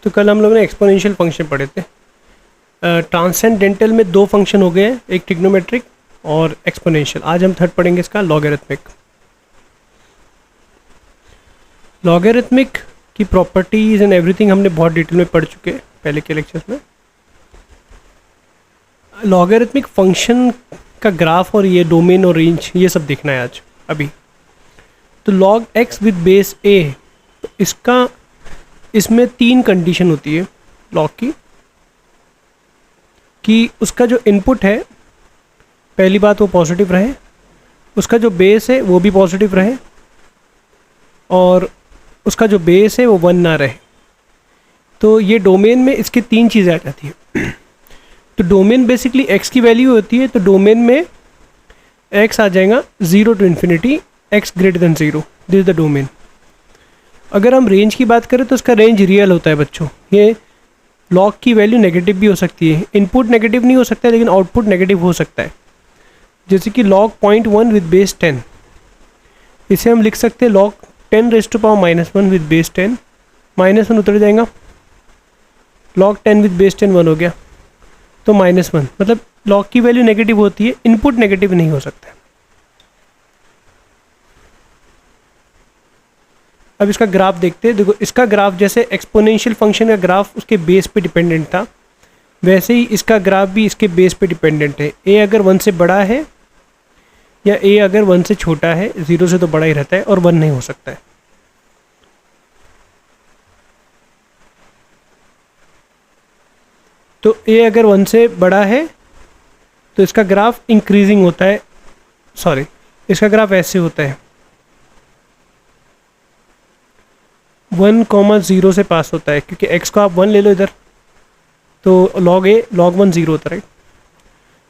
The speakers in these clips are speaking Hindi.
तो कल हम लोगों ने एक्सपोनेंशियल फंक्शन पढ़े थे। ट्रांसेंडेंटल में दो फंक्शन हो गए हैं, एक ट्रिग्नोमेट्रिक और एक्सपोनेंशियल। आज हम थर्ड पढ़ेंगे इसका लॉगरिथमिक। लॉगरिथमिक की प्रॉपर्टीज एंड एवरीथिंग हमने बहुत डिटेल में पढ़ चुके हैं पहले के लेक्चर्स में। लॉगरिथमिक फंक्शन का ग्राफ और ये डोमेन और रेंज ये सब देखना है आज अभी। तो लॉग एक्स विद बेस ए, इसका इसमें तीन कंडीशन होती है लॉग की, कि उसका जो इनपुट है पहली बात वो पॉजिटिव रहे, उसका जो बेस है वो भी पॉजिटिव रहे, और उसका जो बेस है वो 1 ना रहे। तो ये डोमेन में इसकी तीन चीज़ें आ जाती है। तो डोमेन बेसिकली x की वैल्यू होती है, तो डोमेन में x आ जाएगा 0 to infinity, x greater than 0, this is the domain. अगर हम रेंज की बात करें तो उसका रेंज रियल होता है बच्चों। ये लॉग की वैल्यू नेगेटिव भी हो सकती है, इनपुट नेगेटिव नहीं हो सकता है लेकिन आउटपुट नेगेटिव हो सकता है। जैसे कि log 0.1 विद बेस 10, इसे हम लिख सकते हैं log 10⁻⁻1 विद बेस 10, -1 उतर जाएगा, log 10 विद बेस 10 1 हो गया, तो -1, मतलब लॉग की वैल्यू नेगेटिव होती है, इनपुट नेगेटिव नहीं हो सकता है। अब इसका ग्राफ देखते हैं। देखो इसका ग्राफ जैसे एक्सपोनेंशियल फंक्शन का ग्राफ उसके बेस पे डिपेंडेंट था, वैसे ही इसका ग्राफ भी इसके बेस पे डिपेंडेंट है। ए अगर 1 से बड़ा है या ए अगर 1 से छोटा है, 0 से तो बड़ा ही रहता है और 1 नहीं हो सकता है। तो ए अगर 1 से बड़ा है तो इसका ग्राफ इंक्रीजिंग होता है, सॉरी इसका ग्राफ ऐसे होता है, 1,0 से पास होता है, क्योंकि x को आप 1 ले लो इधर, तो log a log 1 0 होता है, राइट।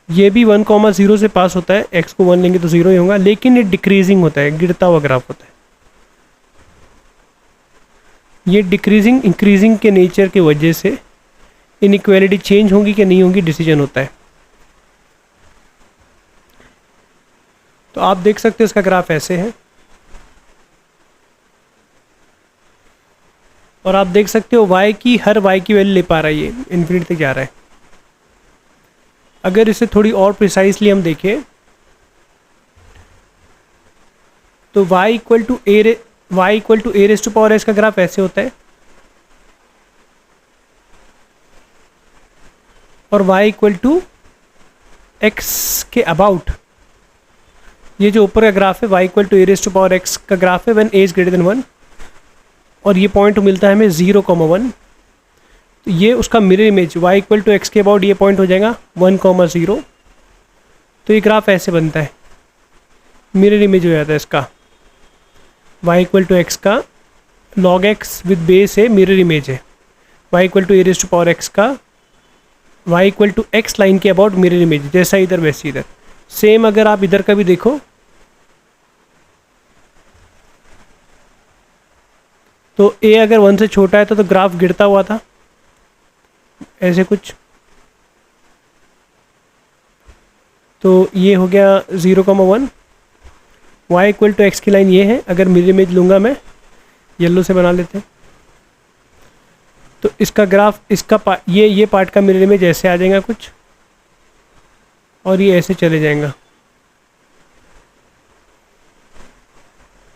ये भी 1,0 से पास होता है, x को 1 लेंगे तो 0 ही होगा, लेकिन ये डिक्रीजिंग होता है, गिरता हुआ ग्राफ होता है। ये डिक्रीजिंग इंक्रीजिंग के नेचर की वजह से इनइक्वालिटी चेंज होगी कि नहीं होगी डिसीजन होता है। तो आप देख सकते हो इसका ग्राफ ऐसे है, और आप देख सकते हो y की हर y की वैल्यू ले पा रहा है, ये इन्फिनिटी तक जा रहा है। अगर इसे थोड़ी और प्रिसाइसली हम देखें तो y equal to a raise to power x का ग्राफ ऐसे होता है, और y इक्वल टू x के अबाउट, ये जो ऊपर का ग्राफ है y equal to a raise to power x का ग्राफ है when a is greater than 1, और ये पॉइंट मिलता है हमें 0,1। तो ये उसका mirror image y equal to x के अबाउट ये पॉइंट हो जाएगा 1,0। तो ये ग्राफ ऐसे बनता है, मिरर इमेज हो जाता है इसका, y इक्वल टू x का log x विद बेस है, मिरर इमेज है, y equal to a raise to power x का y equal to x line के अबाउट मिरर इमेज, जैसा इधर वैसे इधर। सेम अगर आप इधर का भी देखो तो a अगर 1 से छोटा है तो ग्राफ गिरता हुआ था ऐसे कुछ, तो ये हो गया 0,1। y इक्वल टू x की लाइन ये है, अगर मिरर इमेज लूँगा मैं, येलो से बना लेते हैं, तो इसका ग्राफ इसका ये पार्ट का मिरर इमेज ऐसे आ जाएगा कुछ, और ये ऐसे चले जाएगा।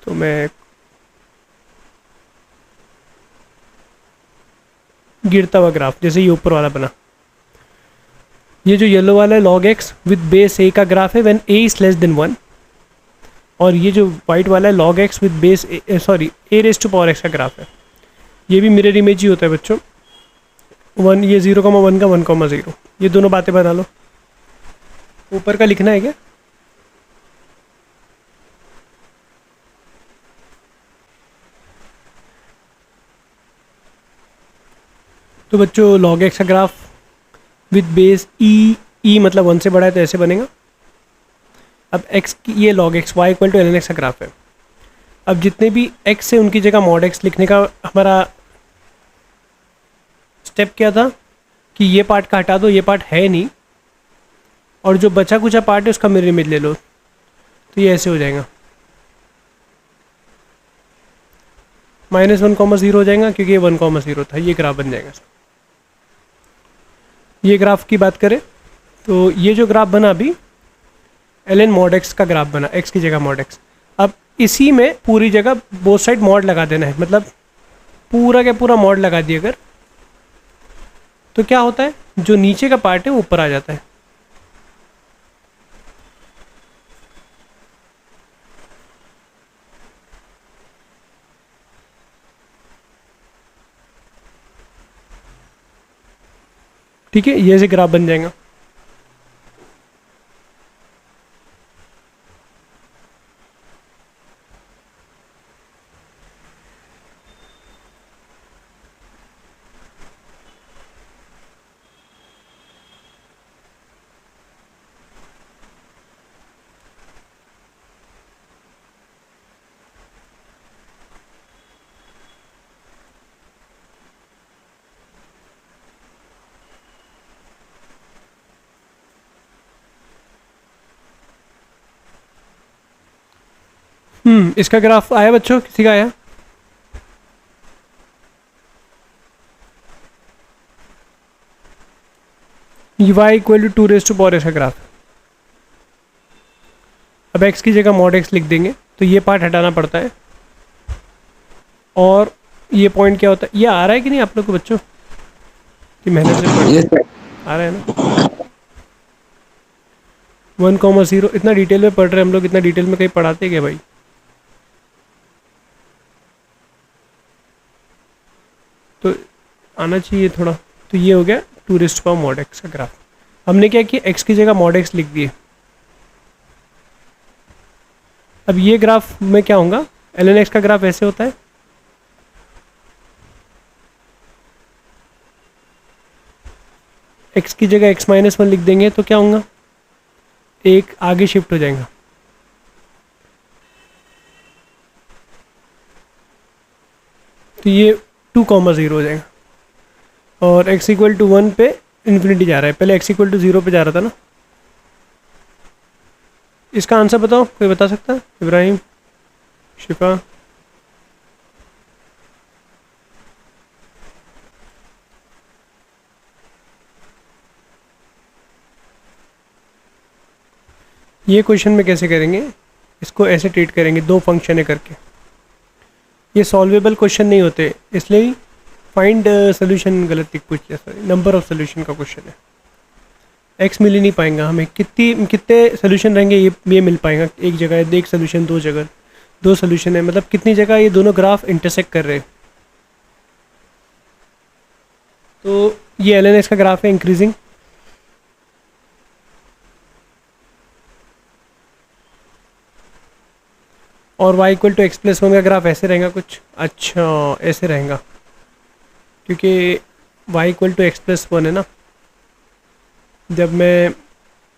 तो मैं गिरता हुआ ग्राफ जैसे ये ऊपर वाला बना, ये जो येलो वाला है log x with base a का ग्राफ है when a is less than 1, और ये जो वाइट वाला है log x with base a raise to power x का ग्राफ है। ये भी मिरर इमेज ही होता है बच्चों, 1 ये 0,1 का 1,0, ये दोनों बातें बता लो। ऊपर का लिखना है क्या? तो बच्चों log x का ग्राफ विद बेस e मतलब 1 से बड़ा है तो ऐसे बनेगा। अब x की ये log x y equal to ln x का ग्राफ है। अब जितने भी x है उनकी जगह mod x लिखने का हमारा स्टेप क्या था कि ये पार्ट का हटा दो, ये पार्ट है नहीं, और जो बचा कुचा पार्ट है उसका मिरर इमेज ले लो, तो ये ऐसे हो जाएगा। -1,0 हो जाएगा क्योंकि ये 1,0 था, ये ग्राफ बन जाएगा। ये ग्राफ की बात करें तो ये जो ग्राफ बना अभी ln mod x का ग्राफ बना, x की जगह mod x। अब इसी में पूरी जगह बोथ साइड मॉड लगा देना है, मतलब पूरा का पूरा मॉड लगा दिए अगर, तो क्या होता है, जो नीचे का पार्ट है वो ऊपर आ जाता है। ठीक है, ये से ग्राफ बन जाएगा। इसका ग्राफ आया बच्चों, किसी का आया? y इक्वल टू 2 का ग्राफ। अब x की जगह mod x लिख देंगे तो ये पार्ट हटाना पड़ता है। और ये पॉइंट क्या होता है, ये आ रहा है कि नहीं आप लोग को बच्चों कि मेहनत से पढ़ आ रहा है ना? 1,0 इतना डिटेल में पढ़ रहे हैं हम लोग, इतना डिटेल में कहीं पढ़ाते क्या भाई? तो आना चाहिए थोड़ा। तो ये हो गया 2 mod x का ग्राफ। हमने क्या किया, x की जगह mod x लिख दिए। अब ये ग्राफ में क्या होगा, ln x का ग्राफ ऐसे होता है, x की जगह x-1 लिख देंगे तो क्या होगा, एक आगे शिफ्ट हो जाएगा। तो ये 2,0 हो जाएगा और x इक्वल टू 1 पे इन्फिनिटी जा रहा है, पहले x इक्वल टू 0 पे जा रहा था ना। इसका आंसर बताओ, कोई बता सकता है? इब्राहिम, शिफा, ये क्वेश्चन में कैसे करेंगे, इसको ऐसे ट्रीट करेंगे, दो फंक्शन है करके। ये सॉल्वेबल क्वेश्चन नहीं होते, इसलिए फाइंड सोल्यूशन गलत पूछ लिया, नंबर ऑफ सोल्यूशन का क्वेश्चन है। एक्स मिल ही नहीं पाएंगा हमें, कितने सोल्यूशन रहेंगे ये मिल पाएगा एक जगह, एक सोल्यूशन दो जगह, दो सोल्यूशन है, मतलब कितनी जगह ये दोनों ग्राफ इंटरसेक्ट कर रहे हैं। तो ये ln x का ग्राफ है इंक्रीजिंग, और y इक्वल टू x+1 का ग्राफ ऐसे रहेगा कुछ। अच्छा, ऐसे रहेगा क्योंकि y इक्वल टू x+1 है ना। जब मैं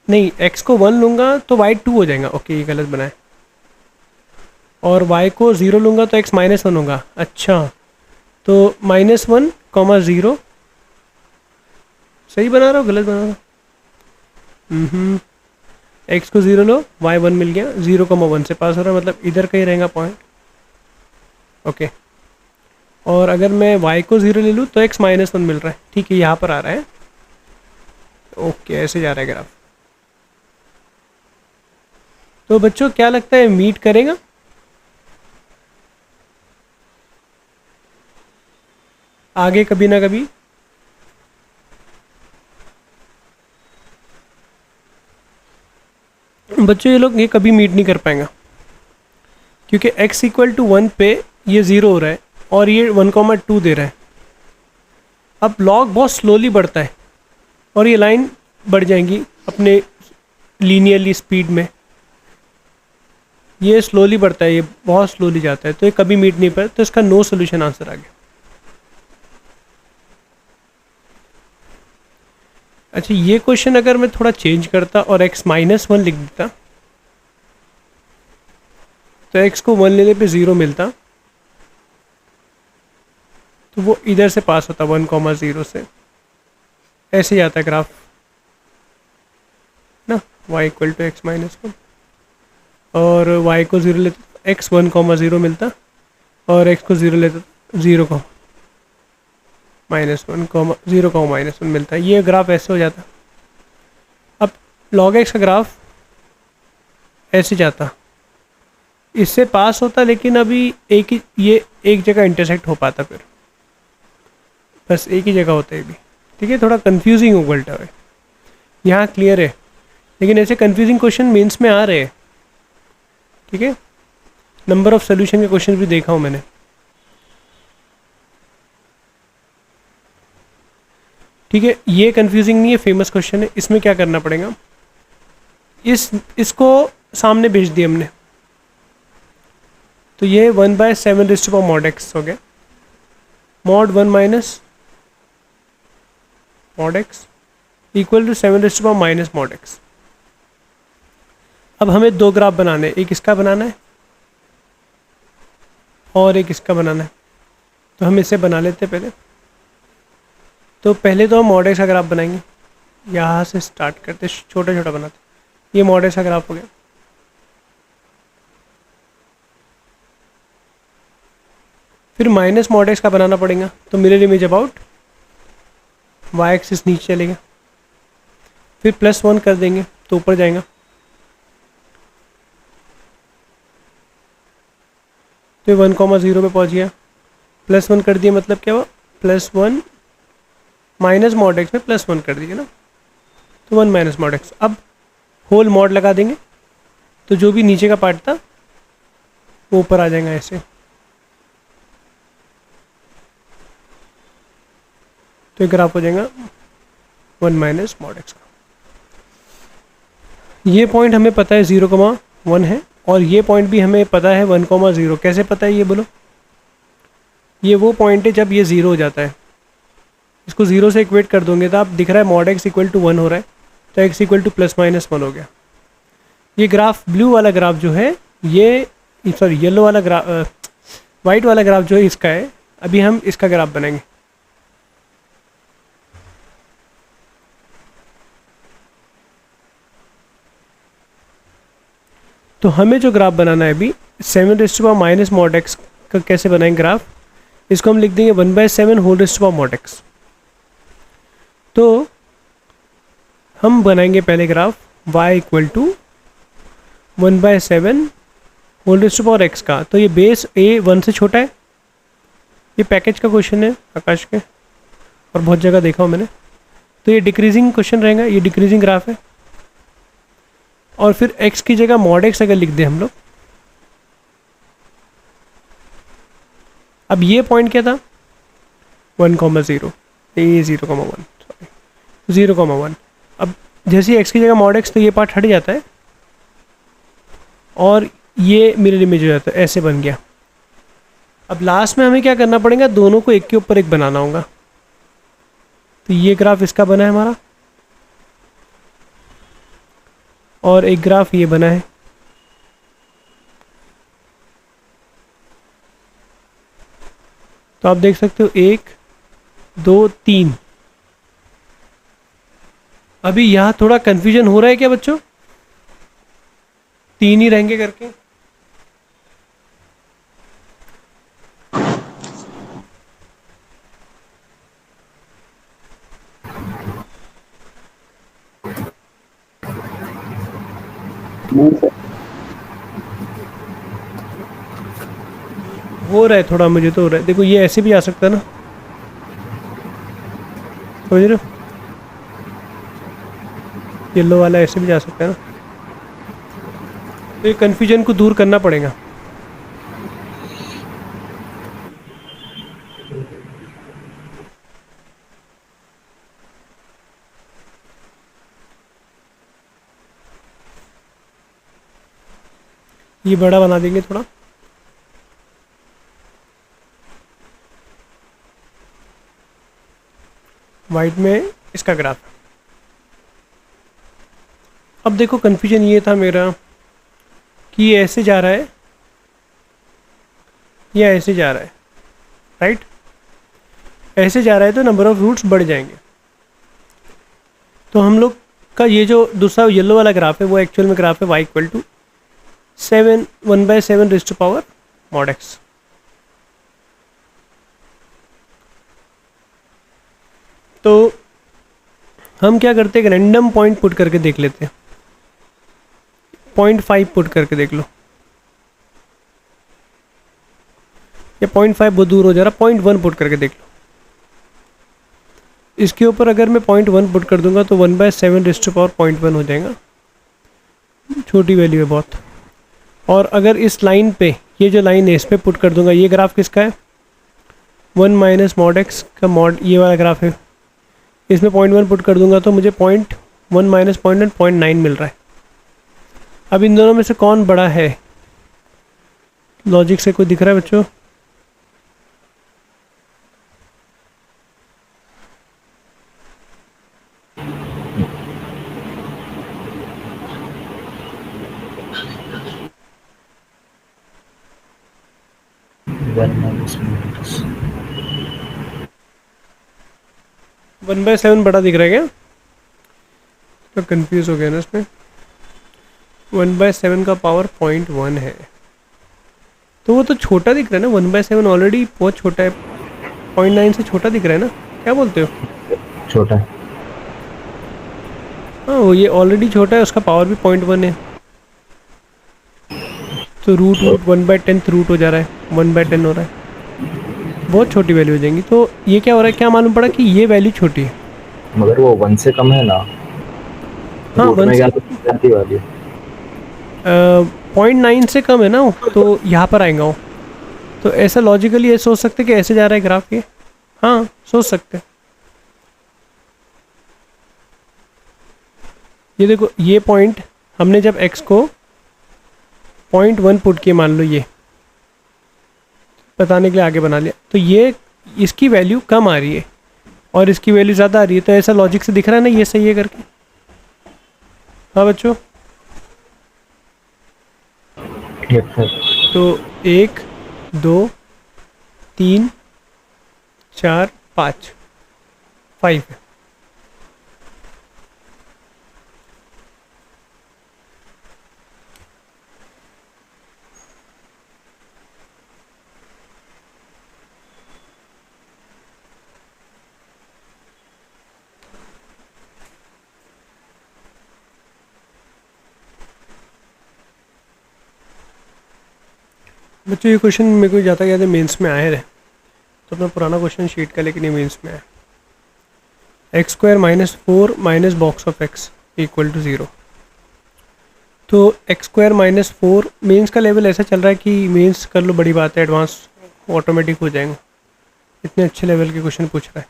नहीं x को 1 लूँगा तो y 2 हो जाएगा। ओके, ये गलत बनाए। और y को 0 लूँगा तो x -1 होगा। अच्छा, तो -1, 0 सही बना रहा हो, गलत बना रहा हूँ? x को 0 लो, y 1 मिल गया, 0,1 से पास हो रहा है, मतलब इधर कहीं रहेगा पॉइंट। ओके, और अगर मैं y को 0 ले लूँ तो x -1 मिल रहा है। ठीक है, यहाँ पर आ रहा है। ओके, ऐसे जा रहा है ग्राफ। तो बच्चों क्या लगता है, मीट करेगा? आगे कभी ना कभी? बच्चों ये कभी मीट नहीं कर पाएंगा क्योंकि x इक्वल टू 1 पे ये 0 हो रहा है और ये 1,2 दे रहा है। अब लॉग बहुत स्लोली बढ़ता है और ये लाइन बढ़ जाएंगी अपने लीनियरली स्पीड में। ये स्लोली बढ़ता है, ये बहुत स्लोली जाता है, तो ये कभी मीट नहीं पाए, तो इसका नो सोल्यूशन आंसर आ गया। अच्छा, ये क्वेश्चन अगर मैं थोड़ा चेंज करता और x -1 लिख देता तो x को 1 लेने पे 0 मिलता, तो वो इधर से पास होता 1,0 से, ऐसे जाता है ग्राफ ना। y इक्वल टू x -1 और y को 0 लेते x 1,0 मिलता, और x को 0 लेते तो 0 को -1 को 0 को -1 मिलता है। ये ग्राफ ऐसे हो जाता है। अब log x का ग्राफ ऐसे जाता, इससे पास होता, लेकिन अभी एक ही ये एक जगह इंटरसेक्ट हो पाता, फिर बस एक ही जगह होता है भी। ठीक है, थोड़ा कंफ्यूजिंग हो उल्टा है, यहाँ क्लियर है, लेकिन ऐसे कंफ्यूजिंग क्वेश्चन मेंस में आ रहे हैं। ठीक है, नंबर ऑफ सोल्यूशन के क्वेश्चन भी देखा हूँ मैंने। ठीक है, ये कंफ्यूजिंग नहीं है, फेमस क्वेश्चन है। इसमें क्या करना पड़ेगा, इसको सामने भेज दिया हमने, तो ये 1/7 mod x हो गया। mod 1 minus mod x equal to 7 mod x। अब हमें दो ग्राफ बनाने, एक इसका बनाना है और एक इसका बनाना है। तो हम इसे बना लेते हैं पहले। तो पहले तो हम mod x का ग्राफ बनाएंगे, यहाँ से स्टार्ट करते, छोटा छोटा बनाते। ये mod x का ग्राफ हो गया। फिर माइनस mod x का बनाना पड़ेगा, तो mirror image about y axis नीचे चलेगा। फिर +1 कर देंगे तो ऊपर जाएगा। तो 1,0 पे पहुंच गया। +1 कर दिया, मतलब क्या हुआ, +1 माइनस mod x में +1 कर दिया ना, तो 1 माइनस mod x। अब होल मॉड लगा देंगे, तो जो भी नीचे का पार्ट था वो ऊपर आ जाएगा ऐसे। तो ग्राफ हो जाएगा 1 माइनस mod x का। ये पॉइंट हमें पता है 0,1 है, और ये पॉइंट भी हमें पता है 1,0। कैसे पता है ये बोलो? ये वो पॉइंट है जब ये 0 हो जाता है। इसको 0 से इक्वेट कर दोगे तो आप दिख रहा है mod x इक्वल टू 1 हो रहा है, तो x इक्वल टू +-1 हो गया। ये ग्राफ, ब्लू वाला ग्राफ जो है, ये सॉरी येलो वाला ग्राफ, वाइट वाला ग्राफ जो है इसका है। अभी हम इसका ग्राफ बनाएंगे। तो हमें जो ग्राफ बनाना है अभी 7 mod x का कैसे बनाएंगे ग्राफ, इसको हम लिख देंगे 1/7 mod x। तो हम बनाएंगे पहले graph y equal to 1/7 x का। तो ये बेस a 1 से छोटा है। ये पैकेज का क्वेश्चन है आकाश के, और बहुत जगह देखा हूँ मैंने। तो ये डिक्रीजिंग क्वेश्चन रहेगा, ये डिक्रीजिंग ग्राफ है। और फिर x की जगह mod x अगर लिख दें हम लोग, अब ये पॉइंट क्या था 1,0, ये 0,1 सॉरी 0,1। अब जैसे x की जगह mod x, तो ये पार्ट हट जाता है और ये मिरर इमेज हो जाता है, ऐसे बन गया। अब लास्ट में हमें क्या करना पड़ेगा, दोनों को एक के ऊपर एक बनाना होगा। तो ये ग्राफ इसका बना है हमारा, और एक ग्राफ ये बना है। तो आप देख सकते हो 1 2 3। अभी यहाँ थोड़ा कंफ्यूजन हो रहा है क्या बच्चों? 3 ही रहेंगे करके? हो रहा है थोड़ा, मुझे तो हो रहा है। देखो ये ऐसे भी आ सकता है ना, समझ रहे हो? येलो वाला ऐसे भी जा सकता है ना। तो ये कन्फ्यूजन को दूर करना पड़ेगा। ये बड़ा बना देंगे थोड़ा। वाइट में इसका ग्राफ। अब देखो कन्फ्यूजन ये था मेरा कि ये ऐसे जा रहा है या ऐसे जा रहा है, राइट? ऐसे जा रहा है तो नंबर ऑफ रूट्स बढ़ जाएंगे। तो हम लोग का ये जो दूसरा येलो वाला ग्राफ है वो एक्चुअल में ग्राफ है y equal to 1/7 mod x। तो हम क्या करते हैं, एक रैंडम पॉइंट पुट करके देख लेते हैं। 0.5 पुट करके देख लो, ये 0.5 बहुत दूर हो जा रहा, 0.1 पुट करके देख लो। इसके ऊपर अगर मैं 0.1 पुट कर दूंगा तो 1/7⁻0.1 हो जाएगा, छोटी वैल्यू है बहुत। और अगर इस लाइन पे, ये जो लाइन है इस पर पुट कर दूंगा, ये ग्राफ किसका है, 1 माइनस मॉड एक्स का मॉड, ये वाला ग्राफ है। इसमें 0.1 पुट कर दूंगा तो मुझे 0.1 माइनस 0.1 0.9 मिल रहा है। अब इन दोनों में से कौन बड़ा है, लॉजिक से कोई दिख रहा है बच्चों? वन बाय सेवन बड़ा दिख रहा है क्या? तो कंफ्यूज हो गया ना इसमें। 1/7 का पावर 0.1 है, तो वो तो छोटा दिख रहा है ना, 1/7 ऑलरेडी बहुत छोटा है, 0.9 से छोटा दिख रहा है ना, क्या बोलते हो? छोटा है। हाँ, वो ये ऑलरेडी छोटा है, उसका पावर भी 0.1 है, तो रूट 1/10 रूट हो जा रहा है, 1/10 हो रहा है, बहुत छोटी वैल्यू हो जाएंगी। तो ये क्या हो रहा है, क्या मालूम पड़ा कि ये वैल्यू छोटी है। मगर वो 1 से कम है ना, हाँ, रूट 1 में से क्या जाती वाली 0.9 से कम है ना वो, तो यहाँ पर आएगा वो। तो ऐसा लॉजिकली ये सोच सकते कि ऐसे जा रहा है ग्राफ ये, हाँ सोच सकते हैं। ये देखो, ये पॉइंट हमने जब x को 0.1 पुट किए, मान लो ये बताने के लिए आगे बना लिया, तो ये इसकी वैल्यू कम आ रही है और इसकी वैल्यू ज़्यादा आ रही है, तो ऐसा लॉजिक से दिख रहा है ना ये सही है करके। हाँ बच्चों, तो 1 2 3 4 5 5 है। बच्चों ये क्वेश्चन मेरे को ज़्यादा याद है मेंस में आए रहे, तो अपना पुराना क्वेश्चन शीट का, लेकिन ये मेंस में आया। x² minus 4 minus box of x equal to 0। तो x² माइनस 4, मेंस का लेवल ऐसा चल रहा है कि मेंस कर लो, बड़ी बात है, एडवांस ऑटोमेटिक हो जाएंगे, इतने अच्छे लेवल के क्वेश्चन पूछ रहा है।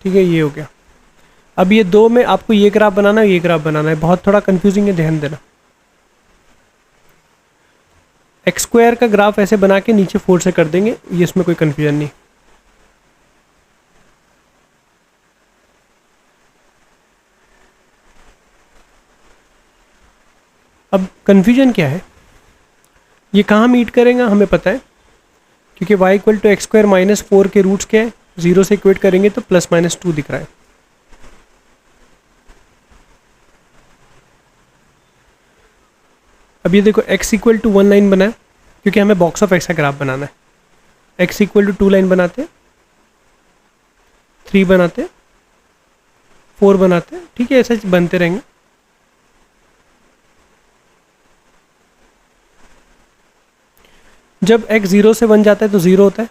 ठीक है, ये हो गया। अब ये दो में आपको ये ग्राफ बनाना है, ये ग्राफ बनाना है, बहुत थोड़ा कंफ्यूजिंग है, ध्यान देना। x² का ग्राफ ऐसे बना के नीचे 4 से कर देंगे, ये इसमें कोई कंफ्यूजन नहीं। अब कंफ्यूजन क्या है, ये कहाँ मीट करेगा हमें पता है, क्योंकि y equal to x² minus 4 के रूट्स क्या है, 0 से इक्वेट करेंगे तो +-2 दिख रहा है। अब ये देखो x इक्वल टू 1 लाइन बना है, क्योंकि हमें बॉक्स ऑफ x का ग्राफ बनाना है। x इक्वल टू 2 लाइन बनाते, 3 बनाते, 4 बनाते, ठीक है, ऐसे बनते रहेंगे। जब x 0 से 1 जाता है तो 0 होता है,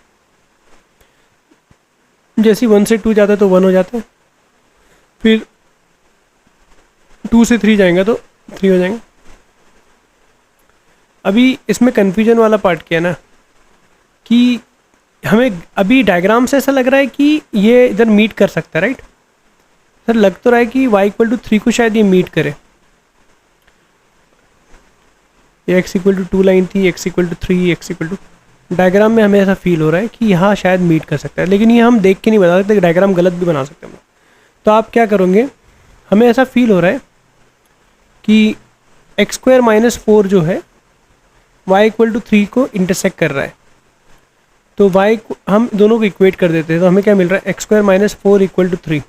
जैसे 1 से 2 जाता है तो 1 हो जाता है, फिर 2 से 3 जाएंगे तो 3 हो जाएंगे। अभी इसमें कन्फ्यूजन वाला पार्ट क्या है ना, कि हमें अभी डायग्राम से ऐसा लग रहा है कि ये इधर मीट कर सकता है, राइट सर? लग तो रहा है कि y इक्वल टू 3 को शायद ये मीट करे, ये x इक्वल टू 2 लाइन थी, x equal to 3, x equal to, diagram में हमें ऐसा फील हो रहा है कि यहाँ शायद मीट कर सकता है, लेकिन ये हम देख के नहीं बता सकते, डायग्राम गलत भी बना सकते हैं। तो आप क्या करोगे, हमें ऐसा फील हो रहा है कि x² माइनस 4 जो है y इक्वल टू 3 को इंटरसेक्ट कर रहा है, तो y हम दोनों को इक्वेट कर देते हैं, तो हमें क्या मिल रहा है, x² माइनस 4 इक्वल टू 3,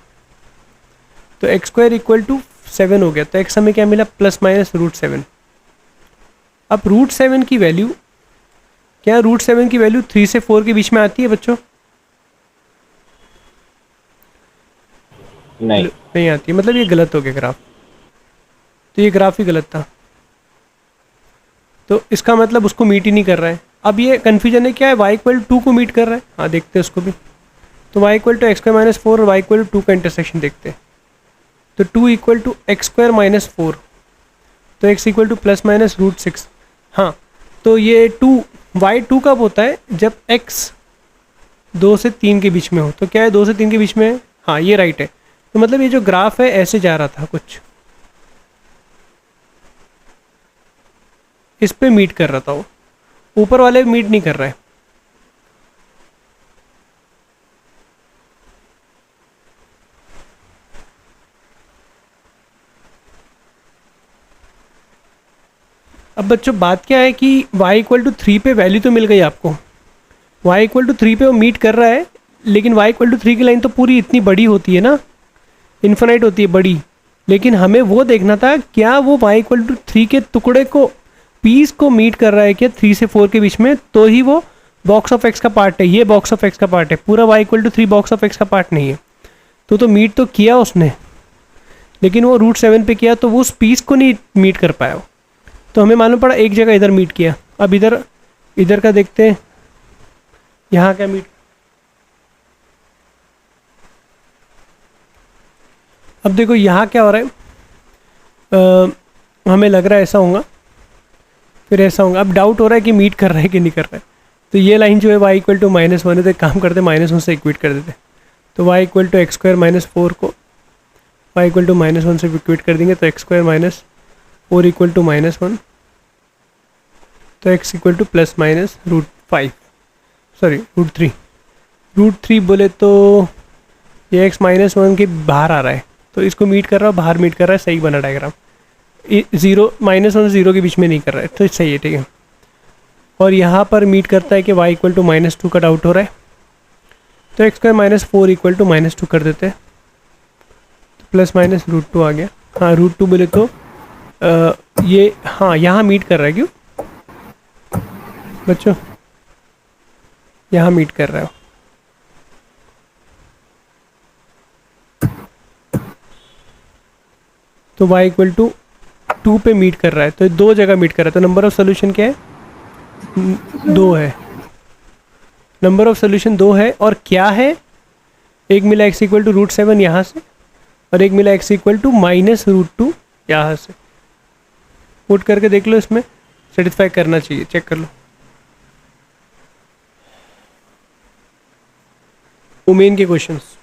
तो x² इक्वल टू 7 हो गया, तो x हमें क्या मिला, +-√7। अब √7 की वैल्यू क्या √7 की वैल्यू 3 से 4 के बीच में आती है बच्चों? नहीं। नहीं आती है, मतलब ये गलत हो गया ग्राफ। तो ये ग्राफ ही गलत था, तो इसका मतलब उसको मीट ही नहीं कर रहा है। अब ये कन्फ्यूजन है क्या है, y=2 को मीट कर रहा है। हाँ देखते हैं उसको भी। तो y=(x²-4) और y=2 का इंटरसेक्शन देखते हैं। तो 2=(x²-4), तो x=±√6। हाँ, तो ये 2 कब होता है, जब x 2 से 3 के बीच में हो। तो क्या है 2 से 3 के बीच में है? हाँ ये राइट है। तो मतलब ये जो ग्राफ है ऐसे जा रहा था कुछ, इस पे मीट कर रहा था वो, ऊपर वाले मीट नहीं कर रहा है। अब बच्चों बात क्या है कि y=3 पे वैल्यू तो मिल गई आपको, y=3 पे वो मीट कर रहा है, लेकिन y=3 की लाइन तो पूरी इतनी बड़ी होती है ना, इन्फिनाइट होती है बड़ी। लेकिन हमें वो देखना था क्या वो y=3 के टुकड़े को, पीस को मीट कर रहा है क्या 3 से 4 के बीच में, तो ही वो बॉक्स ऑफ एक्स का पार्ट है। ये बॉक्स ऑफ एक्स का पार्ट है, पूरा y=3 बॉक्स ऑफ एक्स का पार्ट नहीं है। तो मीट तो किया उसने, लेकिन वो √7 पे किया, तो वो उस पीस को नहीं मीट कर पाया वो। तो हमें मालूम पड़ा एक जगह इधर मीट किया। अब इधर का देखते हैं, यहाँ क्या मीट। अब देखो यहाँ क्या हो रहा है, हमें लग रहा है ऐसा होगा, फिर ऐसा होगा। अब डाउट हो रहा है कि मीट कर रहा है कि नहीं कर रहा है। तो ये लाइन जो है y=-1 है, तो एक काम करते हैं -1 से इक्वेट कर देते हैं। तो y=(x²-4) को y=-1 से इक्वेट कर देंगे, तो x² - 4 = -1, तो x =±√5, सॉरी √3। √3 बोले तो ये x -1 के बाहर आ रहा है, तो इसको मीट कर रहा है, बाहर मीट कर रहा है, सही बना डायग्राम। 0 -1 से 0 के बीच में नहीं कर रहा है, तो सही है, ठीक है। और यहाँ पर मीट करता है कि y=-2 का डाउट हो रहा है, तो x² - 4 = -2 कर देते हैं, तो ±√2 आ गया। हाँ √2 बोले तो ये, हाँ यहाँ मीट कर रहा है, क्यों बच्चों, यहाँ मीट कर रहा है। तो y=2 पे मीट कर रहा है, तो दो जगह मीट कर रहा है। तो नंबर ऑफ सोल्यूशन क्या है, 2 है। नंबर ऑफ सोल्यूशन 2 है, और क्या है, एक मिला x √7 यहाँ से, और एक मिला x -√2 यहाँ से। पुट करके देख लो, इसमें सेटिस्फाई करना चाहिए, चेक कर लो। उमेन के क्वेश्चंस।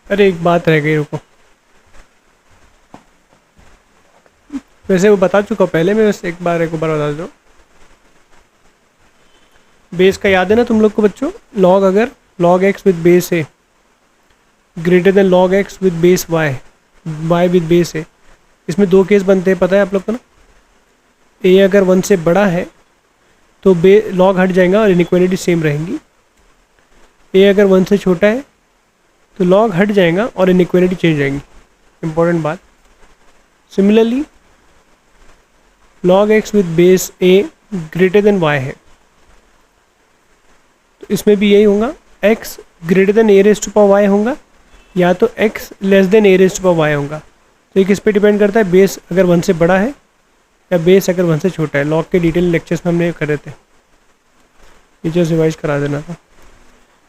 अरे एक बात रह गई, रुको। वैसे वो बता चुका पहले, मैं बस एक बार बता दो। बेस का याद है ना तुम लोग को बच्चों, लॉग अगर log x with base a greater than log x with base y with base a, इसमें दो केस बनते हैं, पता है आप लोग को ना। ए अगर 1 से बड़ा है तो लॉग हट जाएगा और इनइक्वालिटी सेम रहेंगी। ए अगर 1 से छोटा है तो लॉग हट जाएगा और इनइक्वालिटी चेंज जाएंगी। इंपॉर्टेंट बात। Similarly log x with base a greater then y है, तो इसमें भी यही होगा, x ग्रेटर देन a⁻y होगा, या तो x लेस देन a⁻y होगा। तो ये किस पे डिपेंड करता है, बेस अगर 1 से बड़ा है या बेस अगर 1 से छोटा है। लॉग के डिटेल लेक्चर्स में हमने करे थे, टीचर्स रिवाइज करा देना था।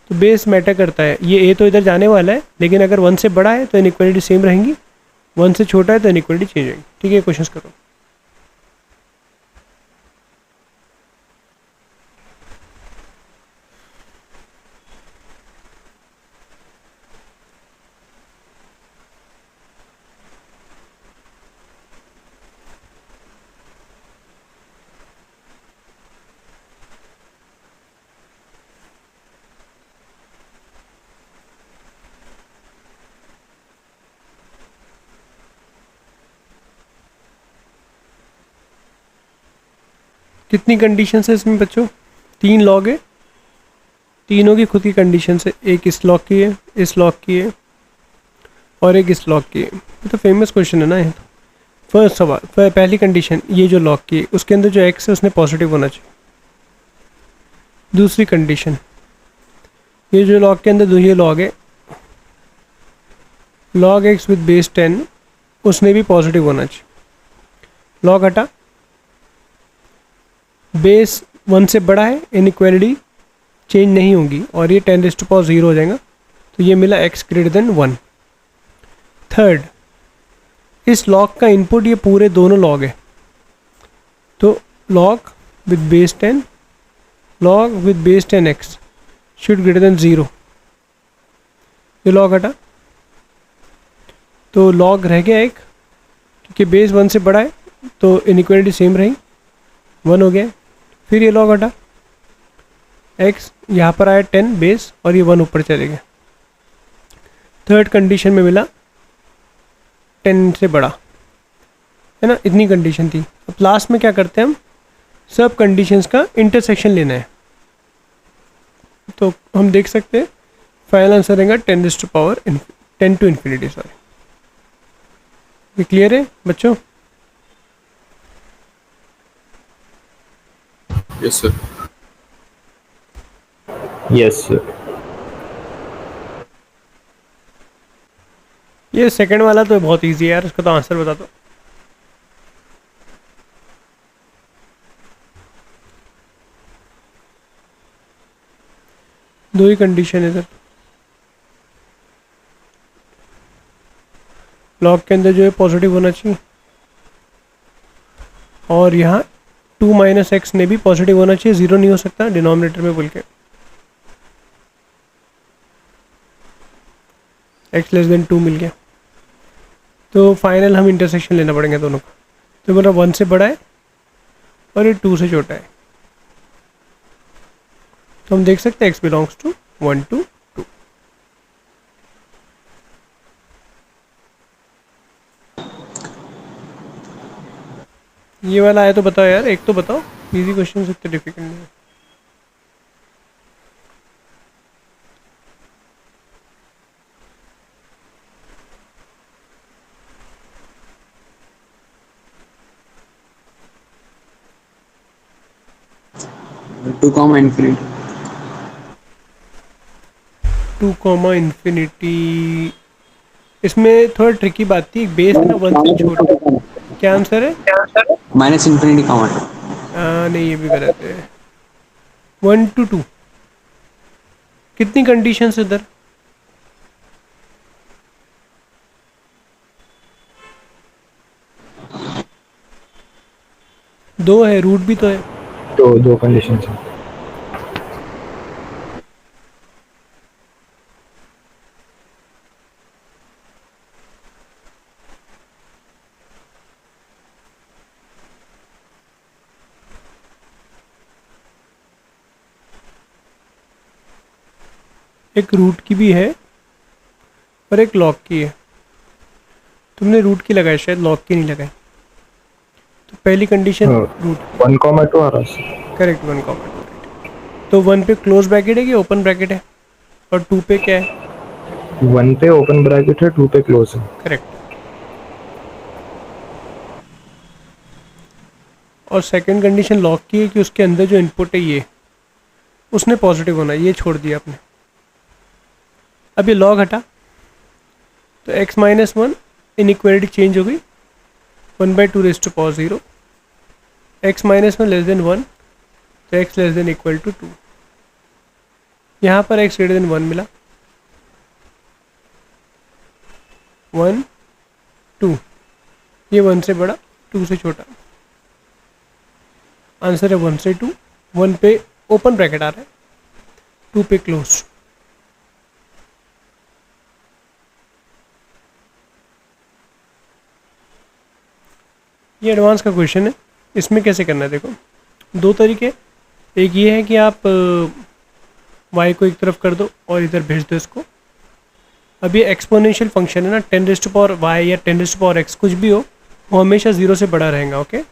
तो बेस मैटर करता है, ये a तो इधर जाने वाला है, लेकिन अगर 1 से बड़ा है तो इनइक्वालिटी सेम रहेंगी, 1 से छोटा है तो इनइक्वालिटी चेंज होगी। ठीक है, क्वेश्चंस करो। कितनी कंडीशन है इसमें बच्चों? 3 लॉग है, तीनों की खुद की कंडीशन है। एक इस लॉग की है, इस लॉग की है और एक इस लॉग की है। ये तो फेमस क्वेश्चन है ना ये तो। फर्स्ट सवाल, पहली कंडीशन, ये जो लॉग की है उसके अंदर जो एक्स है उसने पॉजिटिव होना चाहिए। दूसरी कंडीशन, ये जो लॉग के अंदर ये लॉग है, लॉग एक्स विद बेस 10, उसने भी पॉजिटिव होना चाहिए। लॉग हटा, बेस 1 से बड़ा है, इनइक्वालिटी चेंज नहीं होगी और ये 10⁻0 हो जाएगा। तो ये मिला x ग्रेटर देन 1। थर्ड, इस लॉग का इनपुट ये पूरे दोनों लॉग है, तो log with base 10, log with base 10x should greater than 0। ये लॉग हटा तो लॉग रह गया एक, क्योंकि बेस 1 से बड़ा है तो इनइक्वालिटी सेम रही, 1 हो गया। फिर ये लॉग हटा, x यहाँ पर आया 10 बेस और ये 1 ऊपर चले गया। थर्ड कंडीशन में मिला 10 से बड़ा, है ना, इतनी कंडीशन थी। अब लास्ट में क्या करते हैं हम, सब कंडीशंस का इंटरसेक्शन लेना है। तो हम देख सकते हैं फाइनल आंसर रहेगा 10 टू इन्फिनिटी। सॉरी, ये क्लियर है बच्चों? Yes sir. Yes sir. ये सेकंड वाला तो बहुत इजी है यार, इसका तो आंसर बता दो। दो ही कंडीशन है सर, लॉग के अंदर जो है पॉजिटिव होना चाहिए और यहाँ 2 - x ने भी पॉजिटिव होना चाहिए, 0 नहीं हो सकता डिनोमिनेटर में बोल के। x लेस देन 2 मिल गया, तो फाइनल हम इंटरसेक्शन लेना पड़ेंगे दोनों का। तो मेरा 1 से बड़ा है और ये 2 से छोटा है, तो हम देख सकते हैं x बिलोंग्स टू 1 to 2। ये वाला आया तो बताओ यार, एक तो बताओ, इजी क्वेश्चन से इतने डिफिकल्ट नहीं है। Two comma infinity. 2 comma infinity, इसमें थोड़ा ट्रिकी बात थी, बेस ना 1 से छोटा। क्या आंसर है? Minus infinity comma two. नहीं, ये भी गलत है। 1 to 2, कितनी कंडीशंस इधर? 2 है, रूट भी तो है। तो दो कंडीशन है। एक रूट की भी है और एक लॉग की है। तुमने रूट की लगाई, शायद लॉग की नहीं लगाई। तो पहली कंडीशन रूट 1,2 आ रहा है। Correct, 1 comma 2। तो 1 पे क्लोज ब्रैकेट है कि ओपन ब्रैकेट है, और 2 पे क्या है? 1 पे ओपन ब्रैकेट है, 2 पे क्लोज है। करेक्ट। और सेकंड कंडीशन लॉग की है कि उसके अंदर जो इनपुट है ये, उसने पॉजिटिव होना है, ये छोड़ दिया आपने। अब ये लॉग हटा तो x - 1 इनइक्वालिटी चेंज हो गई, 1/2⁻0। x - 1 लेस देन 1, तो x less than equal to 2। यहाँ पर x ग्रेटर देन 1 मिला, 1 2, ये 1 से बड़ा 2 से छोटा। आंसर है 1 से 2। 1 पे ओपन ब्रैकेट आ रहा है, 2 पे क्लोज। ये एडवांस का क्वेश्चन है, इसमें कैसे करना है देखो, दो तरीके। एक ये है कि आप y को एक तरफ कर दो और इधर भेज दो इसको। अब ये एक्सपोनेंशियल फंक्शन है ना, 10⁻y या 10⁻x कुछ भी हो, वो हमेशा 0 से बड़ा रहेगा। ओके,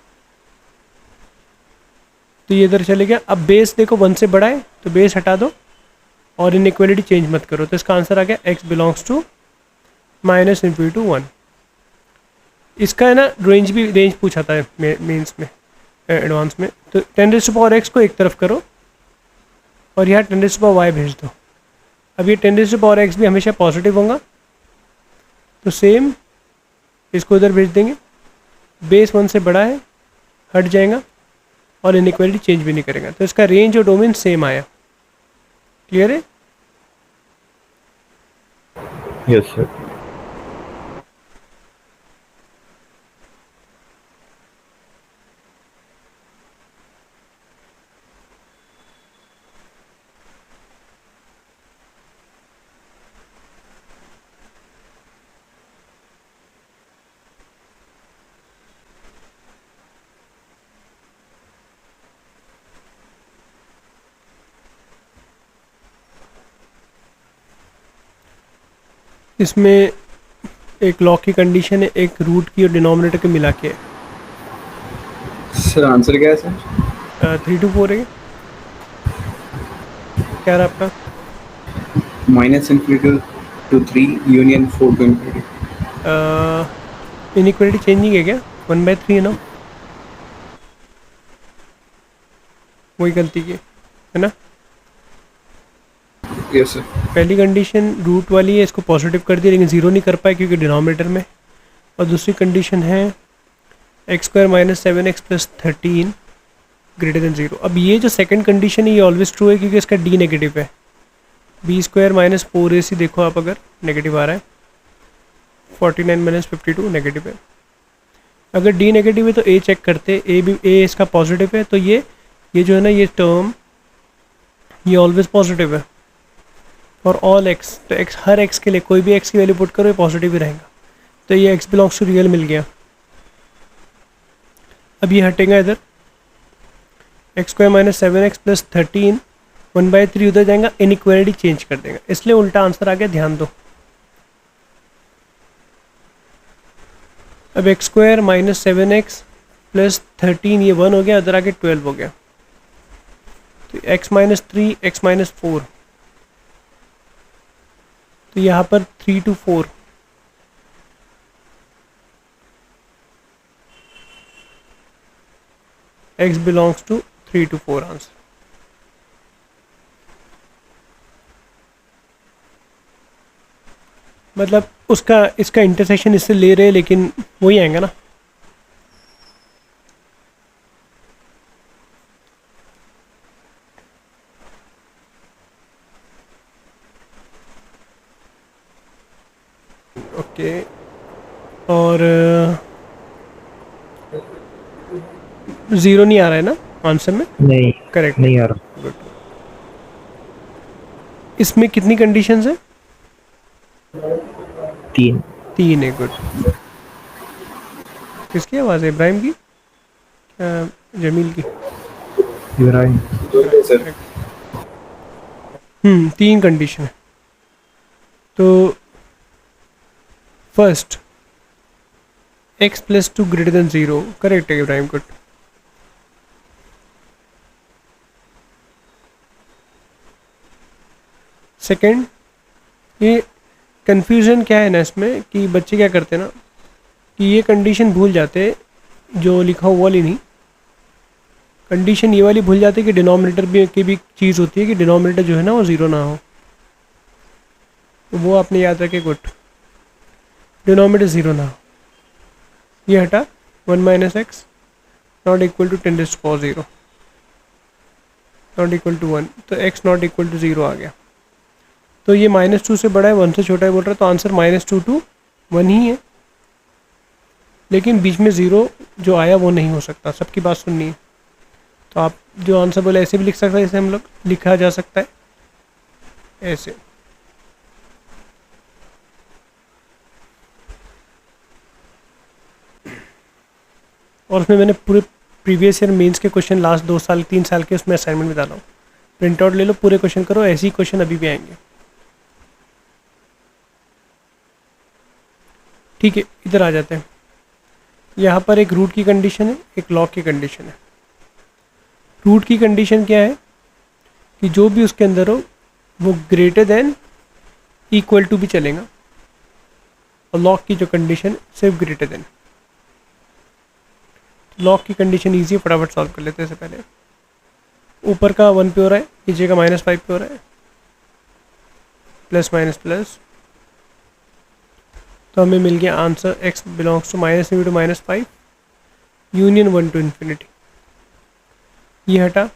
तो ये इधर चले गया। अब बेस देखो 1 से बड़ा है तो बेस हटा दो और इनइक्वालिटी चेंज मत करो, तो इसका आंसर आ गया x बिलोंग्स टू -∞ 1। इसका है ना रेंज पूछा था मेंस में, एडवांस में। तो 10⁻x को एक तरफ करो और यहाँ 10⁻y भेज दो। अब ये 10⁻x भी हमेशा पॉजिटिव होगा, तो सेम इसको इधर भेज देंगे। बेस 1 से बड़ा है, हट जाएगा और इनइक्वालिटी चेंज भी नहीं करेगा, तो इसका रेंज और डोमेन सेम आया। क्लियर है? Yes sir. इसमें एक लॉग की कंडीशन है, एक रूट की और डिनोमिनेटर के मिला के सर आंसर क्या है सर? 3 to 4 है। क्या रहा आपका? -∞ to 3 union 4 to ∞. Inequality change नहीं किया क्या? 1/3 है ना, वही गलती की है ना। Yes sir. पहली कंडीशन रूट वाली है, इसको पॉजिटिव कर दिया लेकिन ज़ीरो नहीं कर पाए क्योंकि डिनोमिनेटर में। और दूसरी कंडीशन है x² - 7x + 13 > 0। अब ये जो सेकंड कंडीशन है ये ऑलवेज ट्रू है क्योंकि इसका d नेगेटिव है। b² - 4ac देखो आप, अगर नेगेटिव आ रहा है, 49 - 52 नेगेटिव है। अगर d नेगेटिव है तो a चेक करते, a इसका पॉजिटिव है, तो ये जो है ना ये टर्म ये ऑलवेज पॉजिटिव है फॉर ऑल x। तो x हर x के लिए कोई भी x की वैल्यू पुट करो ये पॉजिटिव ही रहेगा, तो ये x बिलोंग्स टू रियल मिल गया। अब ये हटेगा इधर, x² - 7x + 13 1/3 उधर जाएगा, इनइक्वालिटी चेंज कर देगा, इसलिए उल्टा आंसर आ गया, ध्यान दो। अब x² - 7x + 13 ये 1 हो गया, इधर आके 12 हो गया, तो x - 3 x - 4, तो यहाँ पर 3 to 4 x belongs to 3 to 4 answer. मतलब उसका इसका इंटरसेक्शन इससे ले रहे हैं लेकिन वही आएगा ना। ओके, और 0 नहीं आ रहा है ना आंसर में? नहीं, करेक्ट, नहीं आ रहा। गुड। इसमें कितनी कंडीशंस है? 3 है, गुड। किसकी आवाज़ है? इब्राहिम की? जमील की? इब्राहिम। सर 3 कंडीशन है। तो फर्स्ट x + 2 > 0, करेक्ट है इब्राहिम, गुड। सेकेंड, ये कन्फ्यूज़न क्या है ना इसमें कि बच्चे क्या करते हैं ना कि ये कंडीशन भूल जाते जो लिखा हुआ वाली नहीं, कंडीशन ये वाली भूल जाते कि डिनोमिनेटर की भी चीज़ होती है कि डिनोमिनेटर जो है ना वो 0 ना हो, तो वो आपने याद रखे, गुड। डिनोमिनेटर 0 ना हो, ये हटा, 1 - x not equal to 10⁻0 not equal to 1, तो x नॉट इक्वल टू 0 आ गया। तो ये -2 से बड़ा है, 1 से छोटा है बोल रहा है, तो आंसर -2 to 1 ही है, लेकिन बीच में 0 जो आया वो नहीं हो सकता, सबकी बात सुननी है। तो आप जो आंसर बोले ऐसे भी लिख सकते हैं, जैसे हम लोग लिखा जा सकता है ऐसे। और उसमें मैंने पूरे प्रीवियस ईयर मेंस के क्वेश्चन लास्ट 2 साल 3 साल के उसमें असाइनमेंट भी डाला हूँ, प्रिंट आउट ले लो, पूरे क्वेश्चन करो, ऐसे ही क्वेश्चन अभी भी आएंगे। ठीक है, इधर आ जाते हैं। यहाँ पर एक रूट की कंडीशन है, एक लॉग की कंडीशन है। रूट की कंडीशन क्या है कि जो भी उसके अंदर हो वो ग्रेटर देन इक्वल टू भी चलेगा, और लॉग की जो कंडीशन सिर्फ ग्रेटर देन। लॉग की कंडीशन ईजी है, फटाफट सॉल्व कर लेते हैं। इससे पहले ऊपर का 1 पे हो रहा है, नीचे का -5 पे हो रहा है, प्लस माइनस प्लस, तो हमें मिल गया answer x belongs to -5 union 1 to infinity. ये हटा।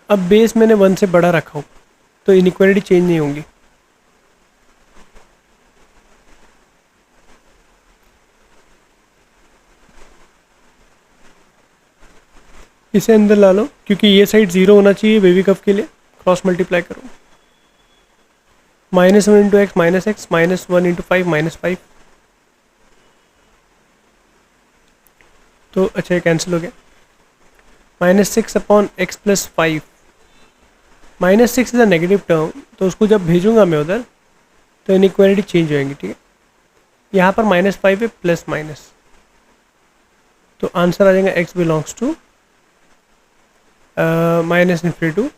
अब बेस मैंने 1 से बड़ा रखा हो तो इनइक्वालिटी चेंज नहीं होंगी। इसे अंदर ला लो, क्योंकि ये साइड 0 होना चाहिए बेबी कप के लिए। क्रॉस मल्टीप्लाई करो, -1 इंटू एक्स -x, -1 इंटू 5 -5, तो अच्छा ये कैंसिल हो गया। -6 upon x plus 5, -6 is a negative term, तो उसको जब भेजूंगा मैं उधर तो इनइक्वालिटी चेंज होएंगी, ठीक है। यहाँ पर -5 है प्लस माइनस, तो आंसर आ जाएगा x बिलोंग्स टू -∞ टू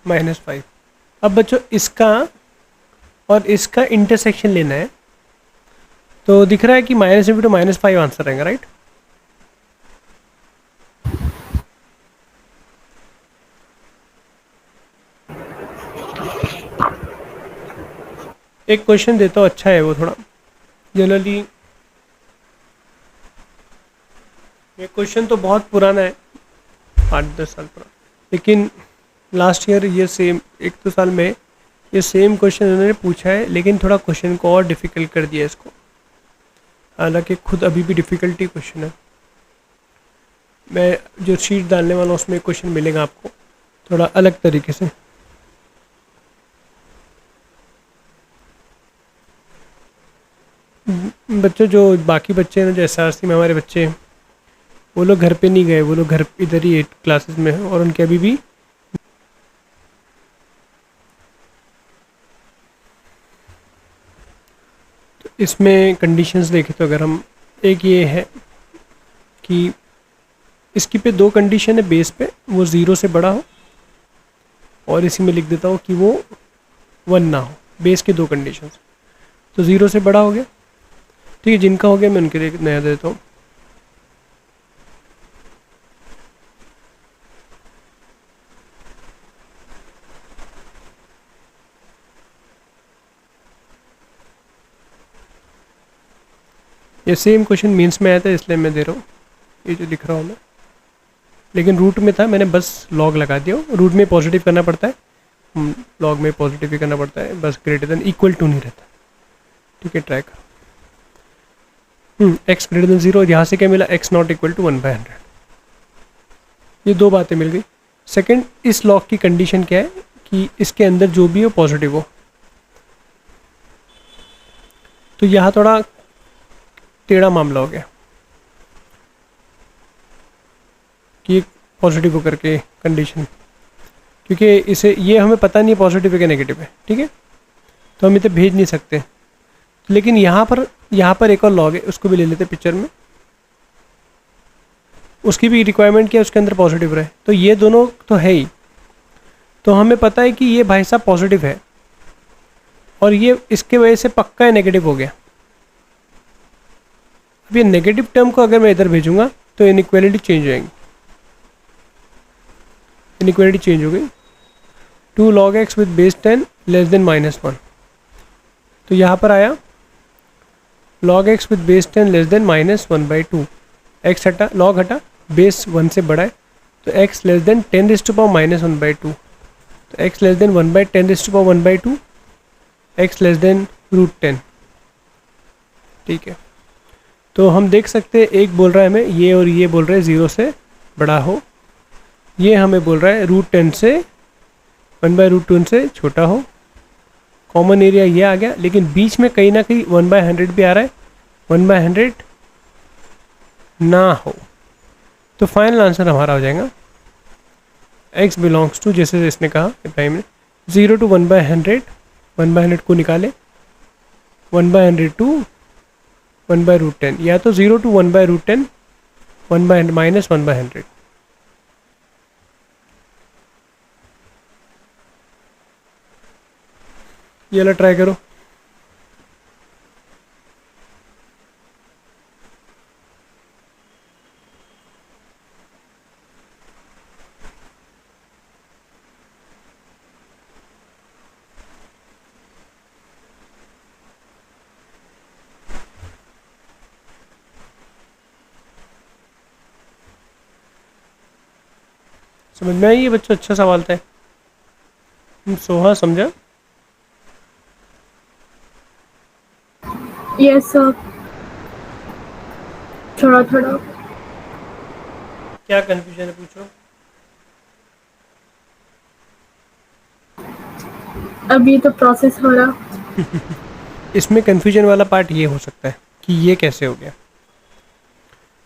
-5। अब बच्चों इसका और इसका इंटरसेक्शन लेना है, तो दिख रहा है कि -∞ टू -5 आंसर रहेगा, राइट। एक क्वेश्चन देता हूँ, अच्छा है वो थोड़ा। जनरली ये क्वेश्चन तो बहुत पुराना है, 8-10 साल पुराना, लेकिन लास्ट ईयर ये सेम 1-2 साल में ये सेम क्वेश्चन उन्होंने पूछा है, लेकिन थोड़ा क्वेश्चन को और डिफ़िकल्ट कर दिया इसको। हालांकि खुद अभी भी डिफ़िकल्टी क्वेश्चन है। मैं जो शीट डालने वाला हूँ उसमें क्वेश्चन मिलेगा आपको थोड़ा अलग तरीके से। बच्चों जो बाकी बच्चे हैं ना, जो SRC में हमारे बच्चे हैं, वो लोग घर पे नहीं गए, वो लोग घर इधर ही 8 क्लासेस में हैं, और उनके अभी भी तो इसमें कंडीशंस देखें तो अगर हम, एक ये है कि इसकी पे 2 कंडीशन है बेस पे, वो 0 से बड़ा हो, और इसी में लिख देता हूँ कि वो 1 ना हो। बेस के 2 कंडीशन, तो 0 से बड़ा हो गया, ठीक है। जिनका हो गया मैं उनके लिए नया देता हूँ। ये सेम क्वेश्चन मीन्स में आया था, इसलिए मैं दे रहा हूँ ये जो लिख रहा हूँ मैं, लेकिन रूट में था, मैंने बस लॉग लगा दिया। रूट में पॉजिटिव करना पड़ता है, लॉग में पॉजिटिव ही करना पड़ता है, बस ग्रेटर देन इक्वल टू नहीं रहता, ठीक है। ट्राई करो। x ग्रेटर देन 0, यहाँ से क्या मिला, x नॉट इक्वल टू 1/100। ये 2 बातें मिल गई। सेकंड, इस लॉग की कंडीशन क्या है कि इसके अंदर जो भी हो पॉजिटिव हो, तो यहाँ थोड़ा टेढ़ा मामला हो गया कि पॉजिटिव होकर के कंडीशन, क्योंकि इसे ये हमें पता नहीं है पॉजिटिव है कि नेगेटिव है, ठीक है, तो हम इसे भेज नहीं सकते। लेकिन यहाँ पर एक और लॉग है, उसको भी ले लेते पिक्चर में। उसकी भी रिक्वायरमेंट क्या है, उसके अंदर पॉजिटिव रहे, तो ये दोनों तो है ही, तो हमें पता है कि ये भाई साहब पॉजिटिव है, और ये इसके वजह से पक्का है नेगेटिव हो गया। अब ये नेगेटिव टर्म को अगर मैं इधर भेजूंगा तो इनइक्वालिटी चेंज हो जाएंगी। इनइक्वालिटी चेंज हो गई। 2 log x with base 10 less than -1, तो यहाँ पर आया log x with base 10 less than -1/2। x हटा, log हटा, बेस 1 से बड़ा है, तो x लेस देन 10⁻⁻1/2, तो x less then 1/10⁻1/2, x less then √10, ठीक है। तो हम देख सकते हैं, एक बोल रहा है हमें ये, और ये बोल रहे हैं 0 से बड़ा हो, ये हमें बोल रहा है √10 से 1/√2 से छोटा हो। कॉमन एरिया ये आ गया, लेकिन बीच में कहीं ना कहीं 1/100 भी आ रहा है, 1/100 ना हो, तो फाइनल आंसर हमारा हो जाएगा x बिलोंग्स टू, जैसे इसने कहा टाइम में, 0 to 1/100, 1/100 को निकाले, 1/100 to 1/√10, या तो 0 to 1/√10 1/100 माइनस 1/100। ये वाला ट्राई करो। समझ में आई ये बच्चों? अच्छा सवाल था। सोहा समझा? यस सर, थोड़ा थोड़ा। क्या कंफ्यूजन है पूछो। अभी तो प्रोसेस हो रहा। इसमें कंफ्यूजन वाला पार्ट ये हो सकता है कि ये कैसे हो गया।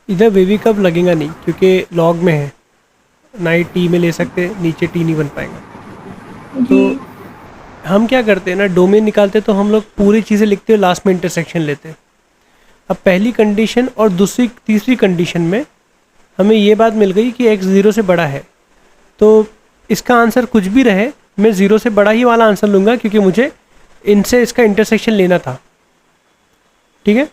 इधर वेवी कब लगेगा नहीं, क्योंकि लॉग में है, ना ही टी में ले सकते, नीचे टी नहीं बन पाएगा। जी। हम क्या करते हैं ना, डोमेन निकालते तो हम लोग पूरी चीज़ें लिखते हो, लास्ट में इंटरसेक्शन लेते हैं। अब पहली कंडीशन और दूसरी तीसरी कंडीशन में हमें ये बात मिल गई कि x 0 से बड़ा है, तो इसका आंसर कुछ भी रहे मैं 0 से बड़ा ही वाला आंसर लूँगा, क्योंकि मुझे इनसे इसका इंटरसेक्शन लेना था। ठीक है,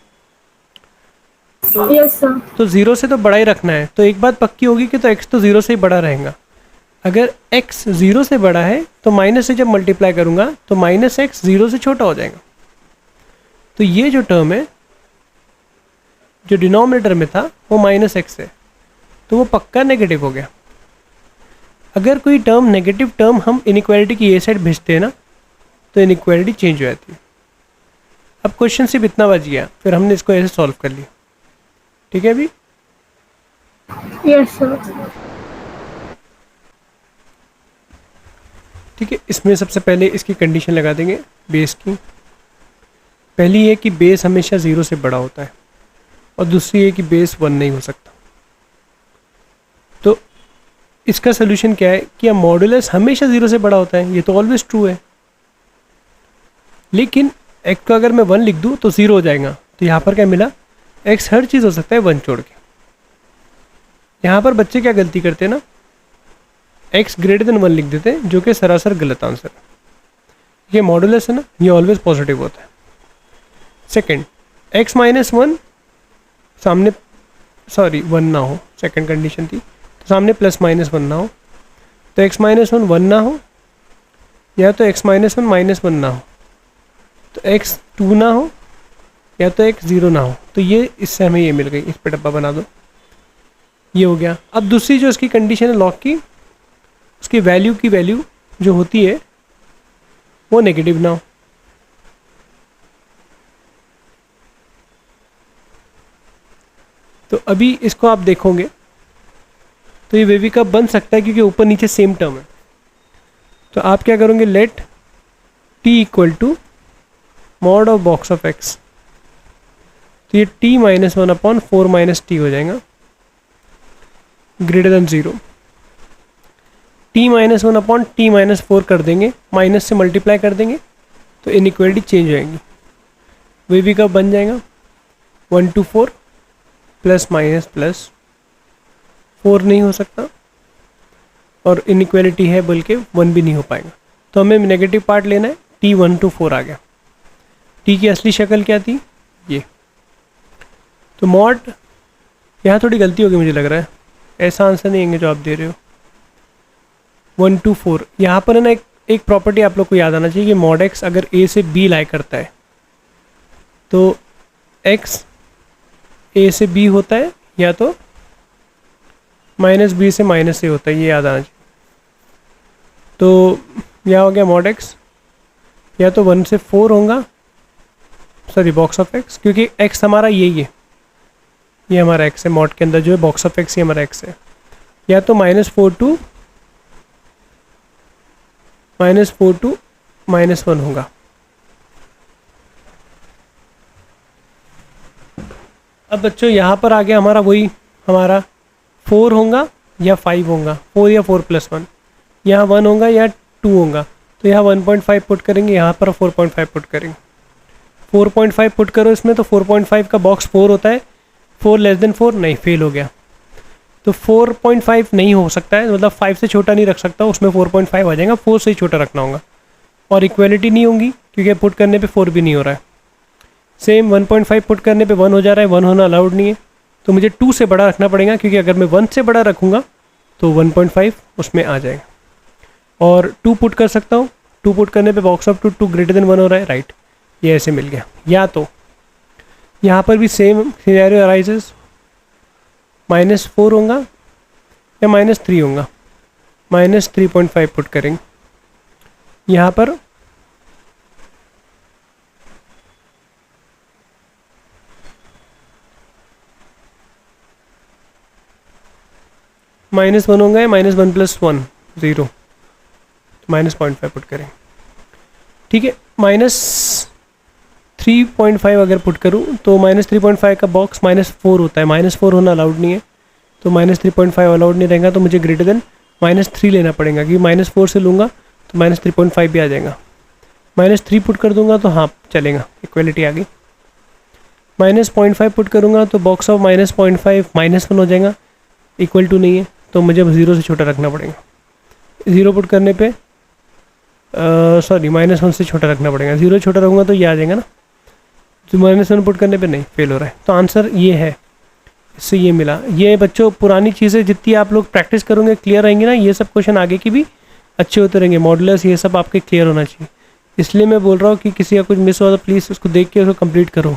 यस सर। तो 0 से तो बड़ा ही रखना है। तो एक बात पक्की होगी कि तो x तो 0 से ही बड़ा रहेगा। अगर x 0 से बड़ा है तो माइनस से जब मल्टीप्लाई करूँगा तो माइनस एक्स 0 से छोटा हो जाएगा। तो ये जो टर्म है जो डिनोमिनेटर में था वो माइनस एक्स है, तो वो पक्का नेगेटिव हो गया। अगर कोई टर्म नेगेटिव टर्म हम इनइक्वालिटी की ये साइड भेजते हैं ना, तो इनइक्वालिटी चेंज हो जाती है। अब क्वेश्चन सिर्फ इतना बच गया, फिर हमने इसको ऐसे सॉल्व कर लिया। ठीक है अभी? Yes sir. ठीक है, इसमें सबसे पहले इसकी कंडीशन लगा देंगे बेस की। पहली है कि बेस हमेशा 0 से बड़ा होता है, और दूसरी है कि बेस 1 नहीं हो सकता। तो इसका सोल्यूशन क्या है कि मॉडुलस हमेशा 0 से बड़ा होता है, ये तो ऑलवेज ट्रू है। लेकिन x को अगर मैं 1 लिख दूँ तो 0 हो जाएगा। तो यहाँ पर क्या मिला, x हर चीज़ हो सकता है 1 छोड़ के। यहाँ पर बच्चे क्या गलती करते हैं ना, x ग्रेटर देन 1 लिख देते हैं, जो कि सरासर गलत आंसर है। ये मॉडुलस है ना, ये ऑलवेज पॉजिटिव होता है। सेकंड, x माइनस 1 सामने, सॉरी 1 ना हो, सेकंड कंडीशन थी, तो सामने प्लस माइनस 1 ना हो। तो x माइनस 1 1 ना हो, या तो x माइनस 1 माइनस 1 ना हो, तो x 2 ना हो, या तो x 0 ना हो। तो ये इससे हमें ये मिल गई। इस पे डब्बा बना दो, ये हो गया। अब दूसरी जो इसकी कंडीशन है लॉग की, उसकी वैल्यू जो होती है वो नेगेटिव ना हो। तो अभी इसको आप देखोगे तो ये वेवी कप बन सकता है, क्योंकि ऊपर नीचे सेम टर्म है। तो आप क्या करोगे, let t equal to mod of box of x। तो ये t minus 1 upon 4 minus t हो जाएगा, greater than 0। t minus 1 upon t minus 4 कर देंगे, माइनस से मल्टीप्लाई कर देंगे, तो इनइक्वालिटी चेंज हो जाएगी। वेवी कप बन जाएगा 1 to 4 प्लस माइनस प्लस 4 नहीं हो सकता, और इनइक्वालिटी है बल्कि 1 भी नहीं हो पाएगा। तो हमें नेगेटिव पार्ट लेना है, t 1 to 4 आ गया। t की असली शक्ल क्या थी, ये। तो मॉड, यहाँ थोड़ी गलती होगी मुझे लग रहा है, ऐसा आंसर नहीं है जो आप दे रहे हो। 1 to 4 यहाँ पर है ना, एक प्रॉपर्टी आप लोग को याद आना चाहिए कि मॉड x अगर a से b लाई करता है तो x a से b होता है, या तो माइनस b से माइनस a होता है, ये याद आना चाहिए। तो यह हो गया मॉड x, या तो 1 से 4 होगा, सॉरी बॉक्स ऑफ x, क्योंकि x हमारा यही है, ये हमारा x है। मॉड के अंदर जो है बॉक्स ऑफ x, ये हमारा x है। या तो -4 टू -1 होगा। अब बच्चों यहाँ पर आ गया हमारा वही, हमारा 4 होगा या 5 होगा, 4 या 4 + 1, यहाँ 1 होगा या 2 होगा। तो यहाँ 1.5 पुट करेंगे, यहाँ पर 4.5 पुट करेंगे। 4.5 पुट करो इसमें, तो 4.5 का बॉक्स 4 होता है, 4 <4 नहीं, फेल हो गया। तो 4.5 नहीं हो सकता है, मतलब 5 से छोटा नहीं रख सकता, उसमें 4.5 आ जाएगा, 4 से ही छोटा रखना होगा। और इक्वलिटी नहीं होंगी क्योंकि पुट करने पे 4 भी नहीं हो रहा है। सेम 1.5 पुट करने पे 1 हो जा रहा है, 1 होना अलाउड नहीं है, तो मुझे 2 से बड़ा रखना पड़ेगा, क्योंकि अगर मैं 1 से बड़ा रखूँगा तो 1.5 उसमें आ जाएगा। और 2 पुट कर सकता हूँ, 2 पुट करने पे बॉक्स ऑफ 2 ग्रेटर देन 1 हो रहा है, राइट, ये ऐसे मिल गया। या तो यहाँ पर भी सेम सिनेरियो अराइजेस, -4 होगा या -3 होगा, -3.5 पुट करेंगे यहाँ पर। -1 होगा या -1 + 1 0, -0.5 पुट करें, ठीक है। -3.5 अगर पुट करूँ तो -3.5 का बॉक्स -4 होता है, -4 होना अलाउड नहीं है, तो -3.5 अलाउड नहीं रहेगा, तो मुझे ग्रेटर देन -3 लेना पड़ेगा, क्योंकि -4 से लूँगा तो -3.5 भी आ जाएगा। -3 पुट कर दूंगा तो हाँ चलेगा, इक्वलिटी आ गई। -0.5 पुट करूँगा तो बॉक्स ऑफ -0.5 -1 हो जाएगा, इक्वल टू नहीं है, तो मुझे 0 से छोटा रखना पड़ेगा। 0 पुट करने पे सॉरी -1 से छोटा रखना पड़ेगा, 0 छोटा रखूँगा तो ये आ जाएगा ना, तो -1 पुट करने पे नहीं, फेल हो रहा है। तो आंसर ये है, इससे ये मिला। ये बच्चों पुरानी चीज़ें जितनी आप लोग प्रैक्टिस करोगे क्लियर रहेंगे ना, ये सब क्वेश्चन आगे की भी अच्छे होते रहेंगे, मॉडुलस ये सब आपके क्लियर होना चाहिए। इसलिए मैं बोल रहा हूँ कि किसी का कुछ मिस हुआ तो प्लीज़ उसको देख के उसको कंप्लीट करो,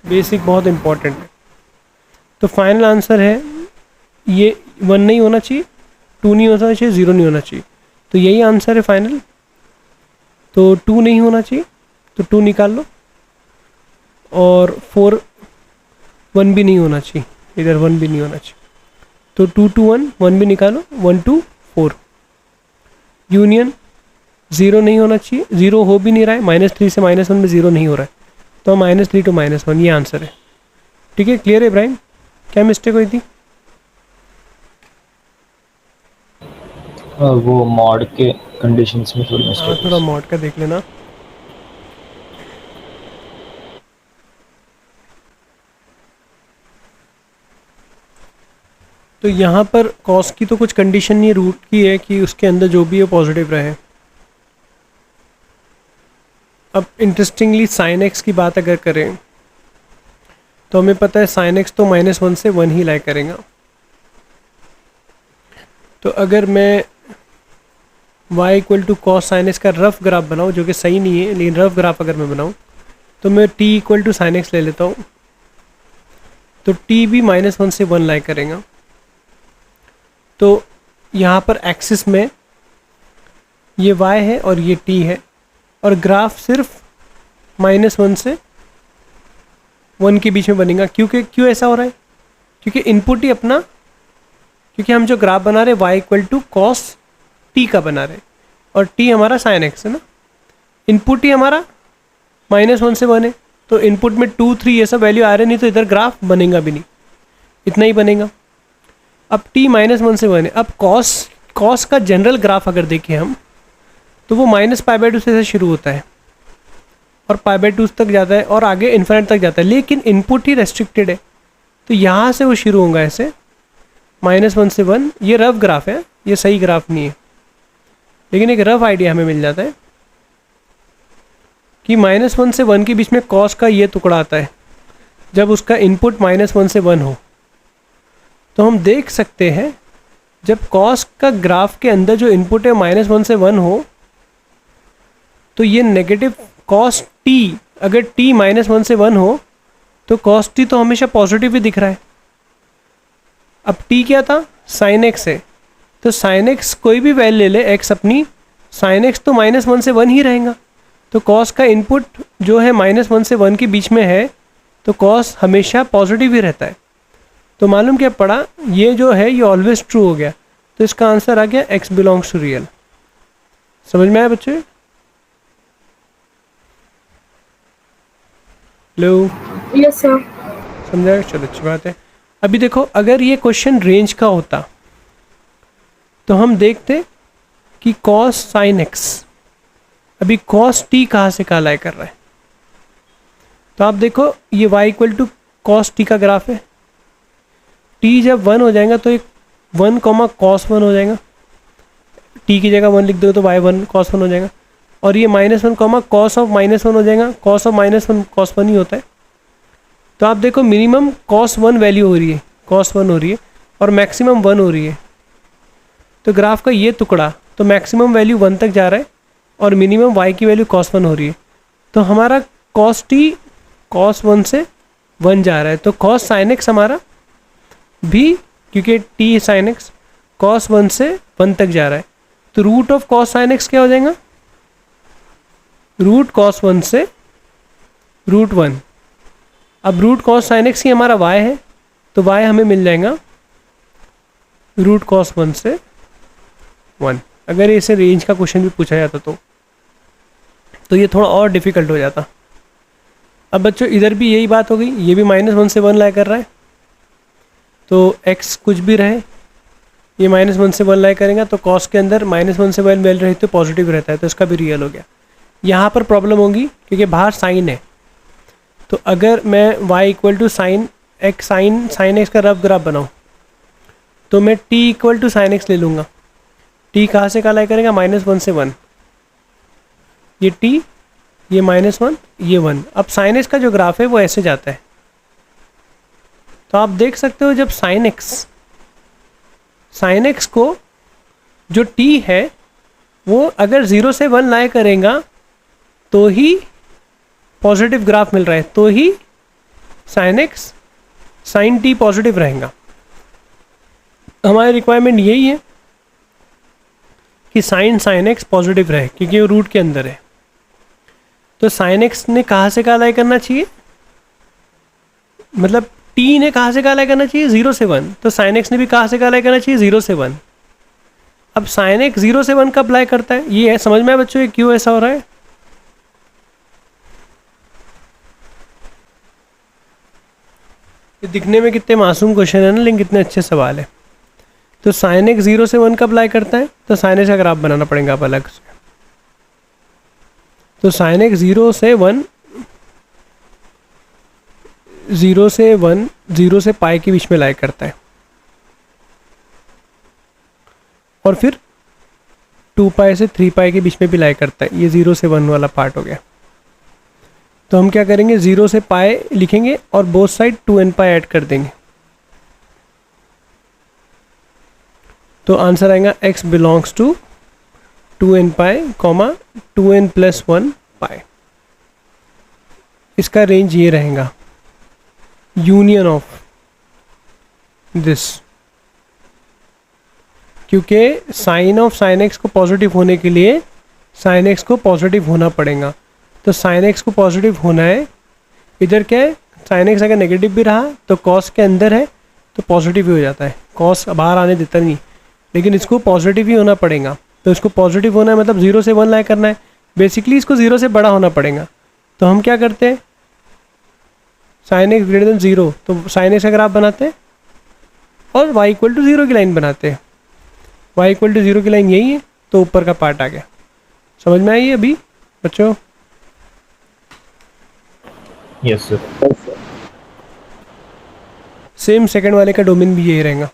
बेसिक बहुत इंपॉर्टेंट है। तो फाइनल आंसर है ये 1 नहीं होना चाहिए, 2 नहीं होना चाहिए, 0 नहीं होना चाहिए, तो यही आंसर है फाइनल। तो 2 नहीं होना चाहिए, तो 2 निकाल लो, और 4 1 भी नहीं होना चाहिए, इधर 1 भी नहीं होना चाहिए, तो 2 2 1 1 भी निकालो, 1 2 4। यूनियन 0 नहीं होना चाहिए, 0 हो भी नहीं रहा है, -3 से -1 में 0 नहीं हो रहा है, तो -3 to -1 ये आंसर है। ठीक है, क्लियर है इब्राहिम, क्या मिस्टेक हुई थी? वो मॉड के कंडीशंस में थोड़ी हाँ, मिस्टेक थोड़ा मॉड का देख लेना। तो यहाँ पर कॉस की तो कुछ कंडीशन नहीं, रूट की है कि उसके अंदर जो भी है पॉजिटिव रहे। अब इंटरेस्टिंगली साइन एक्स की बात अगर करें तो हमें पता है साइन एक्स तो -1 से 1 ही लाई करेगा। तो अगर मैं y equal to cos sine x का रफ ग्राफ बनाऊँ, जो कि सही नहीं है, लेकिन रफ ग्राफ अगर मैं बनाऊँ तो मैं t equal to sine x ले लेता हूँ, तो t भी -1 से 1 लाई करेगा। तो यहाँ पर एक्सिस में ये y है और ये t है, और ग्राफ सिर्फ -1 से 1 के बीच में बनेगा। क्यों ऐसा हो रहा है? क्योंकि इनपुट ही अपना, क्योंकि हम जो ग्राफ बना रहे y equal to cos t का बना रहे, और t हमारा साइन x है ना, इनपुट ही हमारा -1 से 1 है, तो इनपुट में 2 3 ये सब वैल्यू आ रहे नहीं, तो इधर ग्राफ बनेगा भी नहीं, इतना ही बनेगा। अब t -1 से 1 है। अब कॉस का जनरल ग्राफ अगर देखें हम, तो वो -π/2 से शुरू होता है और π/2 तक जाता है और आगे इन्फिनिट तक जाता है, लेकिन इनपुट ही रेस्ट्रिक्टेड है, तो यहाँ से वो शुरू होगा ऐसे -1 से 1। ये रफ ग्राफ है, ये सही ग्राफ नहीं है, लेकिन एक रफ आइडिया हमें मिल जाता है कि -1 से 1 के बीच में कॉस का ये टुकड़ा आता है। जब उसका इनपुट -1 से 1 हो, तो हम देख सकते हैं जब कॉस का ग्राफ के अंदर जो इनपुट है -1 से 1 हो, तो ये नेगेटिव कॉस t, अगर t -1 से 1 हो तो कॉस t तो हमेशा पॉजिटिव ही दिख रहा है। अब t क्या था? साइन x है, तो साइन x कोई भी वैल्यू ले ले x अपनी, साइन x तो -1 से 1 ही रहेगा। तो कॉस का इनपुट जो है -1 से 1 के बीच में है, तो कॉस हमेशा पॉजिटिव ही रहता है। तो मालूम क्या पड़ा, ये जो है ये ऑलवेज ट्रू हो गया, तो इसका आंसर आ गया x बिलोंग्स टू रियल। समझ में आया बच्चे? लो, यस सर। समझा? चलो अच्छी बात है। अभी देखो, अगर ये क्वेश्चन रेंज का होता तो हम देखते कि कॉस साइन एक्स, अभी कॉस t कहाँ से कहाँ लाई कर रहा है। तो आप देखो, ये y equal to cos t का ग्राफ है, टी जब 1 हो जाएगा तो एक 1 कॉमा कॉस 1 हो जाएगा, टी की जगह 1 लिख दो तो y1 कॉस 1 हो जाएगा, और ये -1 कॉमा कॉस ऑफ -1 हो जाएगा, कॉस ऑफ -1 कॉस 1 ही होता है। तो आप देखो मिनिमम कॉस 1 वैल्यू हो रही है, कॉस 1 हो रही है, और मैक्सिमम 1 हो रही है। तो ग्राफ का ये टुकड़ा तो मैक्सिमम वैल्यू 1 तक जा रहा है और मिनिमम y की वैल्यू cos 1 हो रही है। तो हमारा cos t cos 1 से 1 जा रहा है, तो cos sin x हमारा भी, क्योंकि t sin x cos 1 से 1 तक जा रहा है, तो root of cos sin x क्या हो जाएगा, रूट cos 1 से रूट 1। अब रूट cos sin x ही हमारा y है, तो y हमें मिल जाएगा रूट cos 1 से 1। अगर इसे रेंज का क्वेश्चन भी पूछा जाता तो ये थोड़ा और डिफ़िकल्ट हो जाता। अब बच्चों इधर भी यही बात हो गई, ये भी -1 से 1 लाई कर रहा है, तो x कुछ भी रहे, ये -1 से 1 लाई करेगा तो cos के अंदर -1 से 1 वैल्यू रही तो पॉजिटिव रहता है, तो इसका भी रियल हो गया। यहाँ पर प्रॉब्लम होगी क्योंकि बाहर साइन है, तो अगर मैं y equal to sine x sine x का रफ ग्राफ बनाऊँ तो मैं t equal to sine x ले लूँगा। t कहाँ से कहाँ लाई करेगा, -1 से 1, ये t, ये -1, ये 1। अब साइन x का जो ग्राफ है वो ऐसे जाता है, तो आप देख सकते हो जब साइन x को जो t है वो अगर 0 से 1 लाई करेगा तो ही पॉजिटिव ग्राफ मिल रहा है, तो ही sine x sine t positive रहेगा। हमारी रिक्वायरमेंट यही है कि साइन x पॉजिटिव रहे, क्योंकि वो रूट के अंदर है। तो साइन x ने कहाँ से कहाँ लाई करना चाहिए, मतलब t ने कहाँ से कहाँ लाई करना चाहिए, 0 से 1, तो साइन x ने भी कहाँ से कहाँ लाई करना चाहिए, 0 से 1। अब साइन x 0 से 1 कब लाई करता है, ये है, समझ में आया बच्चों ये क्यों ऐसा हो रहा है। ये दिखने में कितने मासूम क्वेश्चन है ना, लेकिन कितने अच्छे सवाल है। तो साइन x 0 से 1 कब लाई करता है, तो साइन x का ग्राफ बनाना पड़ेगा आप अलग से। तो साइन x 0 से 1 0 से पाई के बीच में लाई करता है, और फिर 2 पाई से 3 पाई के बीच में भी लाई करता है। ये 0 से 1 वाला पार्ट हो गया। तो हम क्या करेंगे, 0 से पाई लिखेंगे और बोथ साइड 2n पाई ऐड कर देंगे, तो आंसर आएगा x belongs to 2n pi, 2n plus 1 pi. इसका रेंज ये रहेगा, यूनियन ऑफ दिस, क्योंकि साइन ऑफ साइन x को पॉजिटिव होने के लिए साइन x को पॉजिटिव होना पड़ेगा। तो साइन x को पॉजिटिव होना है, इधर क्या है, साइन x अगर नेगेटिव भी रहा तो कॉस के अंदर है तो पॉजिटिव ही हो जाता है, कॉस बाहर आने देता नहीं, लेकिन इसको पॉजिटिव ही होना पड़ेगा। तो इसको पॉजिटिव होना है मतलब 0 से 1 लाई करना है, बेसिकली इसको 0 से बड़ा होना पड़ेगा। तो हम क्या करते हैं, साइन x ग्रेटर देन 0, तो साइन x का ग्राफ बनाते हैं और y इक्वल टू 0 की लाइन बनाते हैं। y इक्वल टू 0 की लाइन यही है, तो ऊपर का पार्ट आ गया। समझ में आई अभी बच्चों? Yes sir. सेम सेकंड वाले का डोमेन भी यही रहेगा,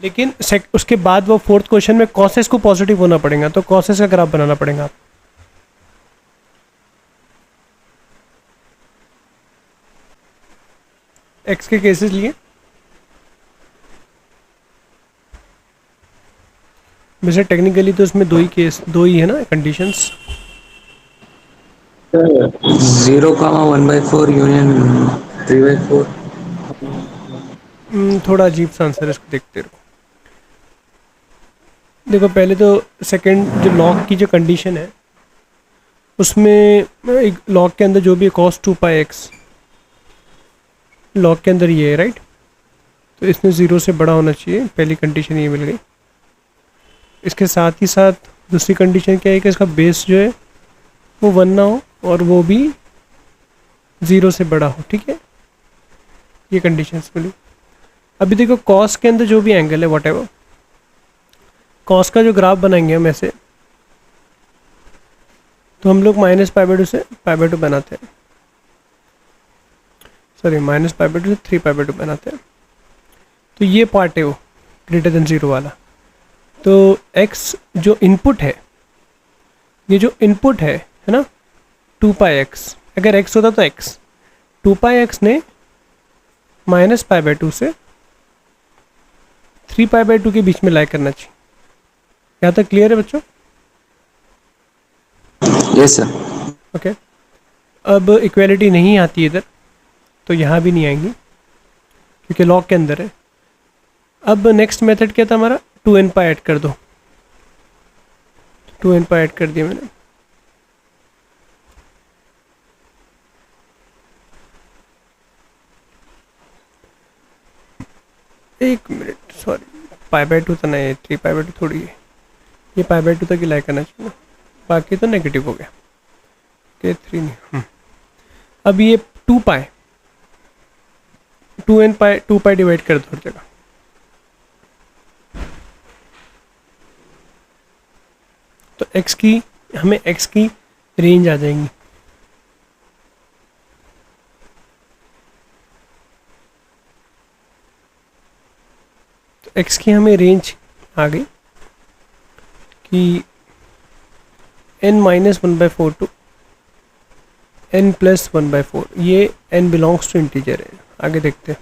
लेकिन उसके बाद वो फोर्थ क्वेश्चन में कॉसेस को पॉजिटिव होना पड़ेगा, तो कॉसेस का ग्राफ बनाना पड़ेगा। एक्स के केसेस लिए वैसे टेक्निकली तो उसमें दो ही है ना कंडीशंस, 0,1/4 यूनियन 3/4। थोड़ा अजीब सा आंसर है, इसको देखते रहो। देखो पहले तो सेकंड जो लॉग की जो कंडीशन है उसमें एक लॉग के अंदर जो भी है cos 2 पाई x लॉग के अंदर ये है, राइट। तो इसमें 0 से बड़ा होना चाहिए, पहली कंडीशन ये मिल गई। इसके साथ ही साथ दूसरी कंडीशन क्या है कि इसका बेस जो है वो 1 ना हो और वो भी 0 से बड़ा हो, ठीक है। ये कंडीशंस मिली। अभी देखो कॉस के अंदर जो भी एंगल है वॉट एवर, कॉस का जो ग्राफ बनाएंगे हम ऐसे, तो हम लोग -π/2 से π/2 बनाते हैं, सॉरी -π/2 से 3π/2 बनाते हैं। तो ये पार्ट है वो ग्रेटर देन 0 वाला। तो x जो इनपुट है, ये जो इनपुट है ना 2πx, अगर x होता तो x 2πx ने -π/2 से 3π/2 के बीच में लाई करना चाहिए। यहाँ तक क्लियर है बच्चों? Yes sir. ओके अब इक्वालिटी नहीं आती इधर, तो यहाँ भी नहीं आएंगी क्योंकि लॉग के अंदर है। अब नेक्स्ट मेथड क्या था हमारा, 2nπ ऐड कर दो। 2nπ ऐड कर दिया मैंने। एक मिनट, सॉरी, π/2 तो नहीं है, 3π/2 थोड़ी है, ये π/2 तक ही लाई करना चाहिए, बाकी तो नेगेटिव हो गया। के 3 नहीं। अब ये 2π 2π डिवाइड कर दो हर जगह। तो x की, हमें x की रेंज आ जाएंगी। तो x की हमें रेंज आ गई कि n-1/4 टू n+1/4। ये n बिलोंग्स टू इंटीजर है। आगे देखते हैं,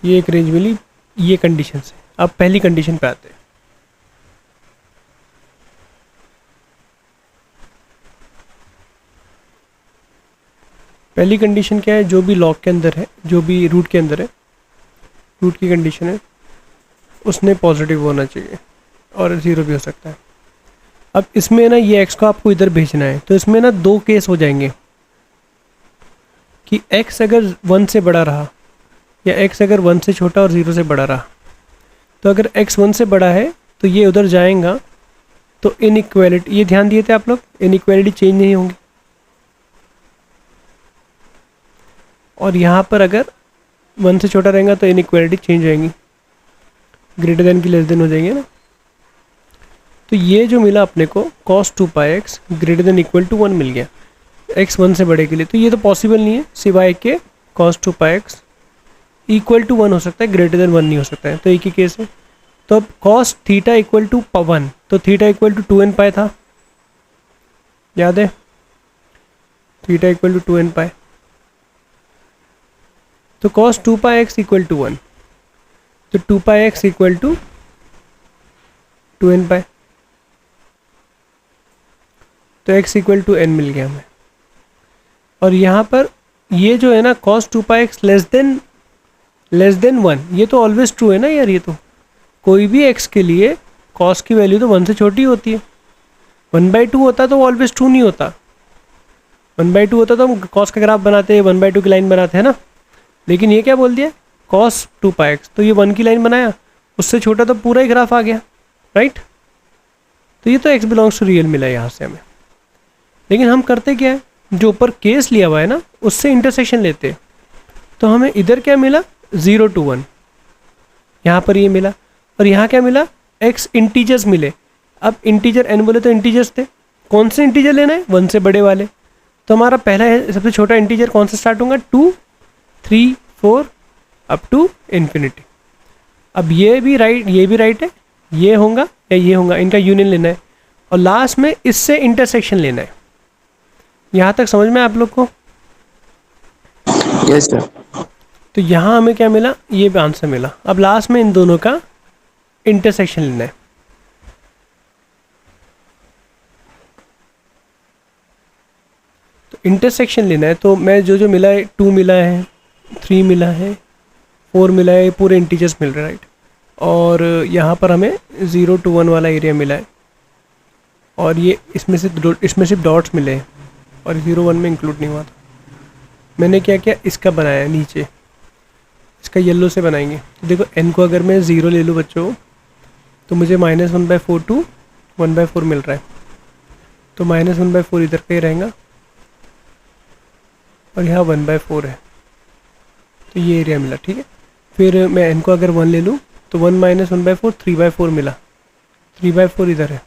ये एक रेंज मिली ये कंडीशन से। अब पहली कंडीशन पे आते हैं। पहली कंडीशन क्या है, जो भी लॉग के अंदर है, जो भी रूट के अंदर है, रूट की कंडीशन है, उसने पॉजिटिव होना चाहिए और 0 भी हो सकता है। अब इसमें ना ये x को आपको इधर भेजना है, तो इसमें ना दो केस हो जाएंगे कि x अगर 1 से बड़ा रहा या x अगर 1 से छोटा और 0 से बड़ा रहा। तो अगर x 1 से बड़ा है तो ये उधर जाएगा, तो इनइक्वालिटी, ये ध्यान दिए थे आप लोग, इनइक्वालिटी चेंज नहीं होंगी। और यहाँ पर अगर 1 से छोटा रहेगा तो इनइक्वालिटी चेंज होएंगी, ग्रेटर देन की लेस देन हो जाएंगे ना। तो ये जो मिला अपने को cos 2πx greater than equal to 1 मिल गया x 1 से बड़े के लिए। तो ये तो पॉसिबल नहीं है, सिवाय के cos 2πx इक्वल टू 1 हो सकता है, ग्रेटर देन 1 नहीं हो सकता है। तो एक ही केस है। तो अब cos थीटा इक्वल टू 1, तो थीटा इक्वल टू 2nπ था, याद है? थीटा इक्वल टू 2nπ, तो cos 2πx इक्वल टू 1, तो 2πx इक्वल टू 2nπ, तो x इक्वल टू n मिल गया हमें। और यहाँ पर ये जो है ना cos 2πx लेस देन 1, ये तो ऑलवेज ट्रू है ना यार। ये तो कोई भी x के लिए cos की वैल्यू तो 1 से छोटी होती है। 1/2 होता तो ऑलवेज ट्रू नहीं होता। 1/2 होता तो हम cos का ग्राफ बनाते हैं, 1/2 की लाइन बनाते हैं ना। लेकिन ये क्या बोल दिया, cos 2πx, तो ये 1 की लाइन बनाया, उससे छोटा तो पूरा ही ग्राफ आ गया, राइट? तो ये तो x बिलोंग्स टू रियल मिला यहाँ से हमें। लेकिन हम करते क्या है, जो ऊपर केस लिया हुआ है ना उससे इंटरसेक्शन लेते हैं। तो हमें इधर क्या मिला, 0 to 1, यहाँ पर ये मिला। और यहाँ क्या मिला, x इंटीजर्स मिले। अब इंटीजर n बोले तो इंटीजर्स थे, कौन से इंटीजर लेना है, 1 से बड़े वाले। तो हमारा पहला है, सबसे छोटा इंटीजर कौन से स्टार्ट होगा, 2, 3, 4 अप टू इन्फिनिटी। अब ये भी राइट है, ये होगा या ये होगा, इनका यूनियन लेना है। और लास्ट में इससे इंटरसेक्शन लेना है। यहाँ तक समझ में आप लोग को? Yes sir. तो यहाँ हमें क्या मिला, ये भी आंसर मिला। अब लास्ट में इन दोनों का इंटरसेक्शन लेना है। तो इंटरसेक्शन लेना है, तो मैं जो मिला है, 2 मिला है, 3 मिला है, 4 मिला है, पूरे इंटीजर्स मिल रहे हैं, राइट? और यहाँ पर हमें 0 to 1 वाला एरिया मिला है। और ये इसमें सिर्फ डॉट्स मिले हैं और 0, 1 में इंक्लूड नहीं हुआ था। मैंने क्या किया, इसका बनाया नीचे, इसका येलो से बनाएंगे। तो देखो n को अगर मैं 0 ले लूँ बच्चों, तो मुझे -1/4 टू 1/4 मिल रहा है। तो -1/4 इधर का ही रहेगा और यहाँ 1/4 है, तो ये एरिया मिला, ठीक है। फिर मैं n को अगर 1 ले लूँ तो 1 - 1/4 3/4 मिला, 3/4 इधर है,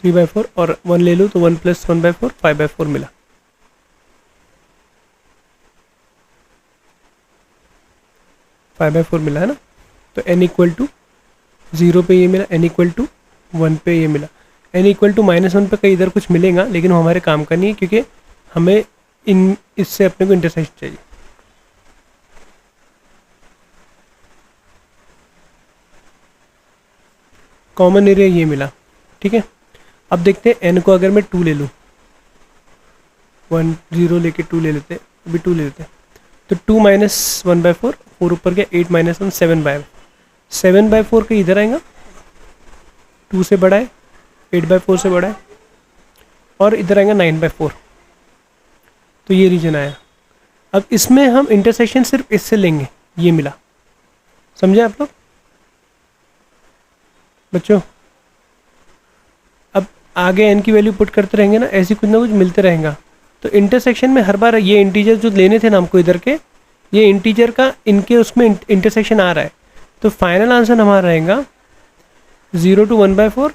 3/4, और 1 ले लूँ तो 1 + 1/4 5/4 मिला। 5/4 मिला है ना, तो n इक्वल टू 0 पे ये मिला, n इक्वल टू 1 पे ये मिला, n इक्वल टू -1 पे कहीं इधर कुछ मिलेगा, लेकिन वो हमारे काम का नहीं है क्योंकि हमें इससे अपने को इंटरसेक्शन चाहिए। कॉमन एरिया ये मिला, ठीक है। अब देखते हैं n को अगर मैं 2 ले लूँ, 1 0 लेके 2 ले लेते, अभी 2 ले लेते, तो 2 - 1/4, 4 ऊपर गया, 8 - 1 7/4 के इधर आएगा, 2 से बड़ा है, 8/4 से बड़ा है, और इधर आएगा 9/4, तो ये रीजन आया। अब इसमें हम इंटरसेक्शन सिर्फ इससे लेंगे, ये मिला, समझे आप लोग बच्चों? अब आगे n की वैल्यू पुट करते रहेंगे ना, ऐसी कुछ ना कुछ मिलते रहेगा, तो इंटरसेक्शन में हर बार ये इंटीजर जो लेने थे ना हमको इधर के, ये इंटीजर का इनके उसमें इंटरसेक्शन आ रहा है, तो फाइनल आंसर हमारा रहेगा 0 to 1/4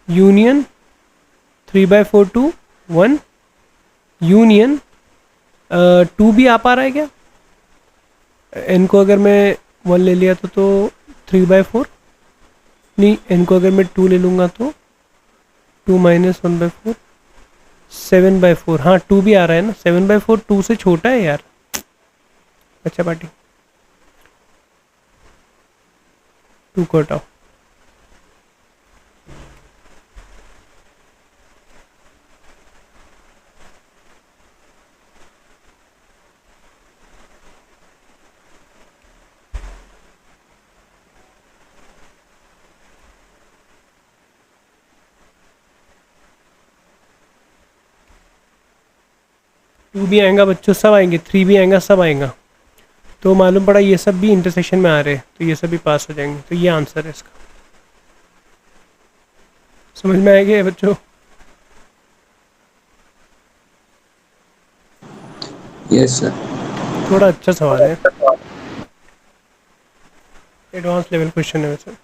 यूनियन 3/4 to 1 यूनियन 2 भी आ पा रहा है क्या? n को अगर मैं 1 ले लिया तो 3/4 नहीं, n को अगर मैं 2 ले लूँगा तो 2 - 1/4 7/4, हाँ 2 भी आ रहा है ना, 7/4 2 से छोटा है यार, अच्छा पार्टी 2 को हटाओ, टू भी आएगा बच्चों, सब आएंगे, 3 भी आएगा, सब आएगा, तो मालूम पड़ा ये सब भी इंटरसेक्शन में आ रहे हैं, तो ये सब भी पास हो जाएंगे, तो ये आंसर है इसका। समझ में आ गया बच्चों? Yes sir. थोड़ा अच्छा सवाल है, एडवांस लेवल क्वेश्चन है वैसे।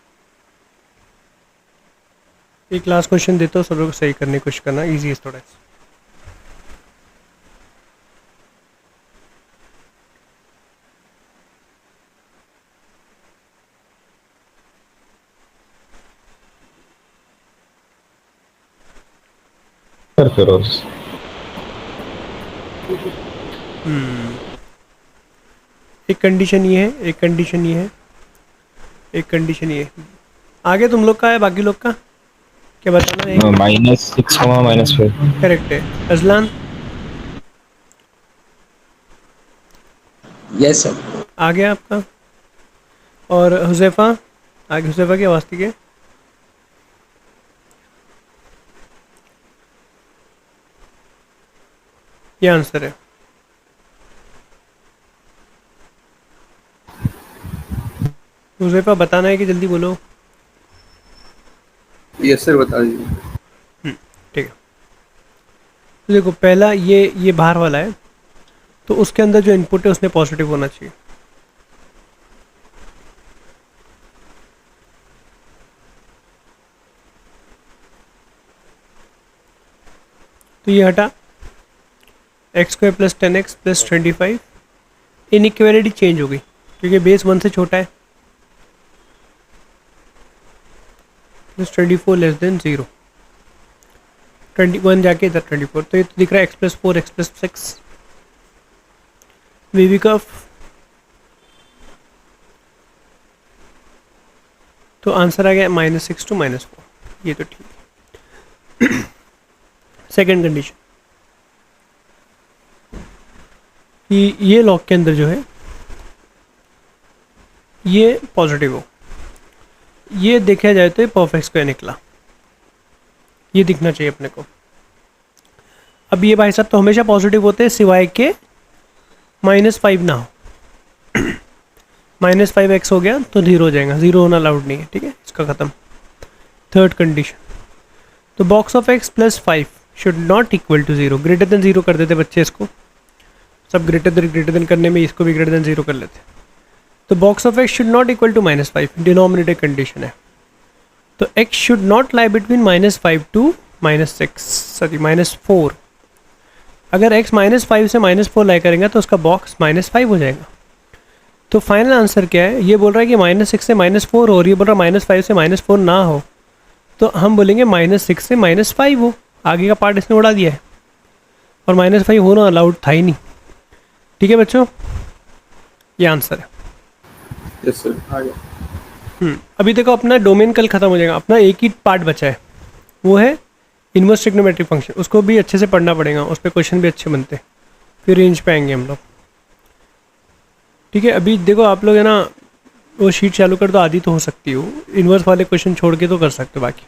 एक लास्ट क्वेश्चन देता हूँ, सब लोग सही करने की कोशिश करना, इजी है थोड़ा। सर फिरोज, एक कंडीशन ये है, एक कंडीशन ये है, एक कंडीशन ये है। आगे तुम लोग का है, बाकी लोग का क्या बताना है? -6, -5। करेक्ट है। Azlan yes sir. आ गया आपका, और हुजैफा आगे, हुजैफा की आवाज़ ठीक है? ये आंसर है। हुजैफा बताना है कि जल्दी बोलो। यस सर, बता दीजिए। ठीक है, देखो पहला ये बाहर वाला है, तो उसके अंदर जो इनपुट है उसने पॉजिटिव होना चाहिए। तो ये हटा, x² + 10x + 25, इनइक्वालिटी चेंज हो गई क्योंकि बेस 1 से छोटा है, +24 < 0, 21 जाके इधर 24, तो ये तो दिख रहा है x + 4 x + 6 वीवी कर्व। तो आंसर आ गया -6 to -4, ये तो ठीक है। सेकेंड कंडीशन कि ये लॉग के अंदर जो है ये पॉजिटिव हो, ये देखा जाए तो परफेक्ट स्क्वायर निकला, ये दिखना चाहिए अपने को। अब ये भाई साहब तो हमेशा पॉजिटिव होते हैं सिवाय के -5 ना हो, -5x हो गया तो 0 हो जाएगा, 0 होना अलाउड नहीं है, ठीक है, इसका ख़त्म। थर्ड कंडीशन, तो box of x + 5 should not equal to 0, greater than 0 कर देते बच्चे इसको, सब ग्रेटर देन करने में इसको भी ग्रेटर देन 0 कर लेते। तो box of x should not equal to -5, denominator condition है, तो x should not lie between -5 to -4। अगर x -5 से -4 लाई करेंगे तो उसका बॉक्स -5 हो जाएगा, तो फाइनल आंसर क्या है? ये बोल रहा है कि -6 से -4 हो और ये बोल रहा है -5 से -4 ना हो, तो हम बोलेंगे -6 से -5 हो। आगे का पार्ट इसने उड़ा दिया है और -5 होना अलाउड था ही नहीं। ठीक है बच्चों, ये आंसर है। यस सर, आ गया। अभी देखो अपना डोमेन कल ख़त्म हो जाएगा, अपना एक ही पार्ट बचा है, वो है इन्वर्स ट्रिग्नोमेट्रिक फंक्शन। उसको भी अच्छे से पढ़ना पड़ेगा, उस पर क्वेश्चन भी अच्छे बनते हैं, फिर रेंज पे आएंगे हम लोग। ठीक है, अभी देखो आप लोग है ना, वो शीट चालू कर दो, आधी तो हो सकती हो, इन्वर्स वाले क्वेश्चन छोड़ के तो कर सकते हो बाकी।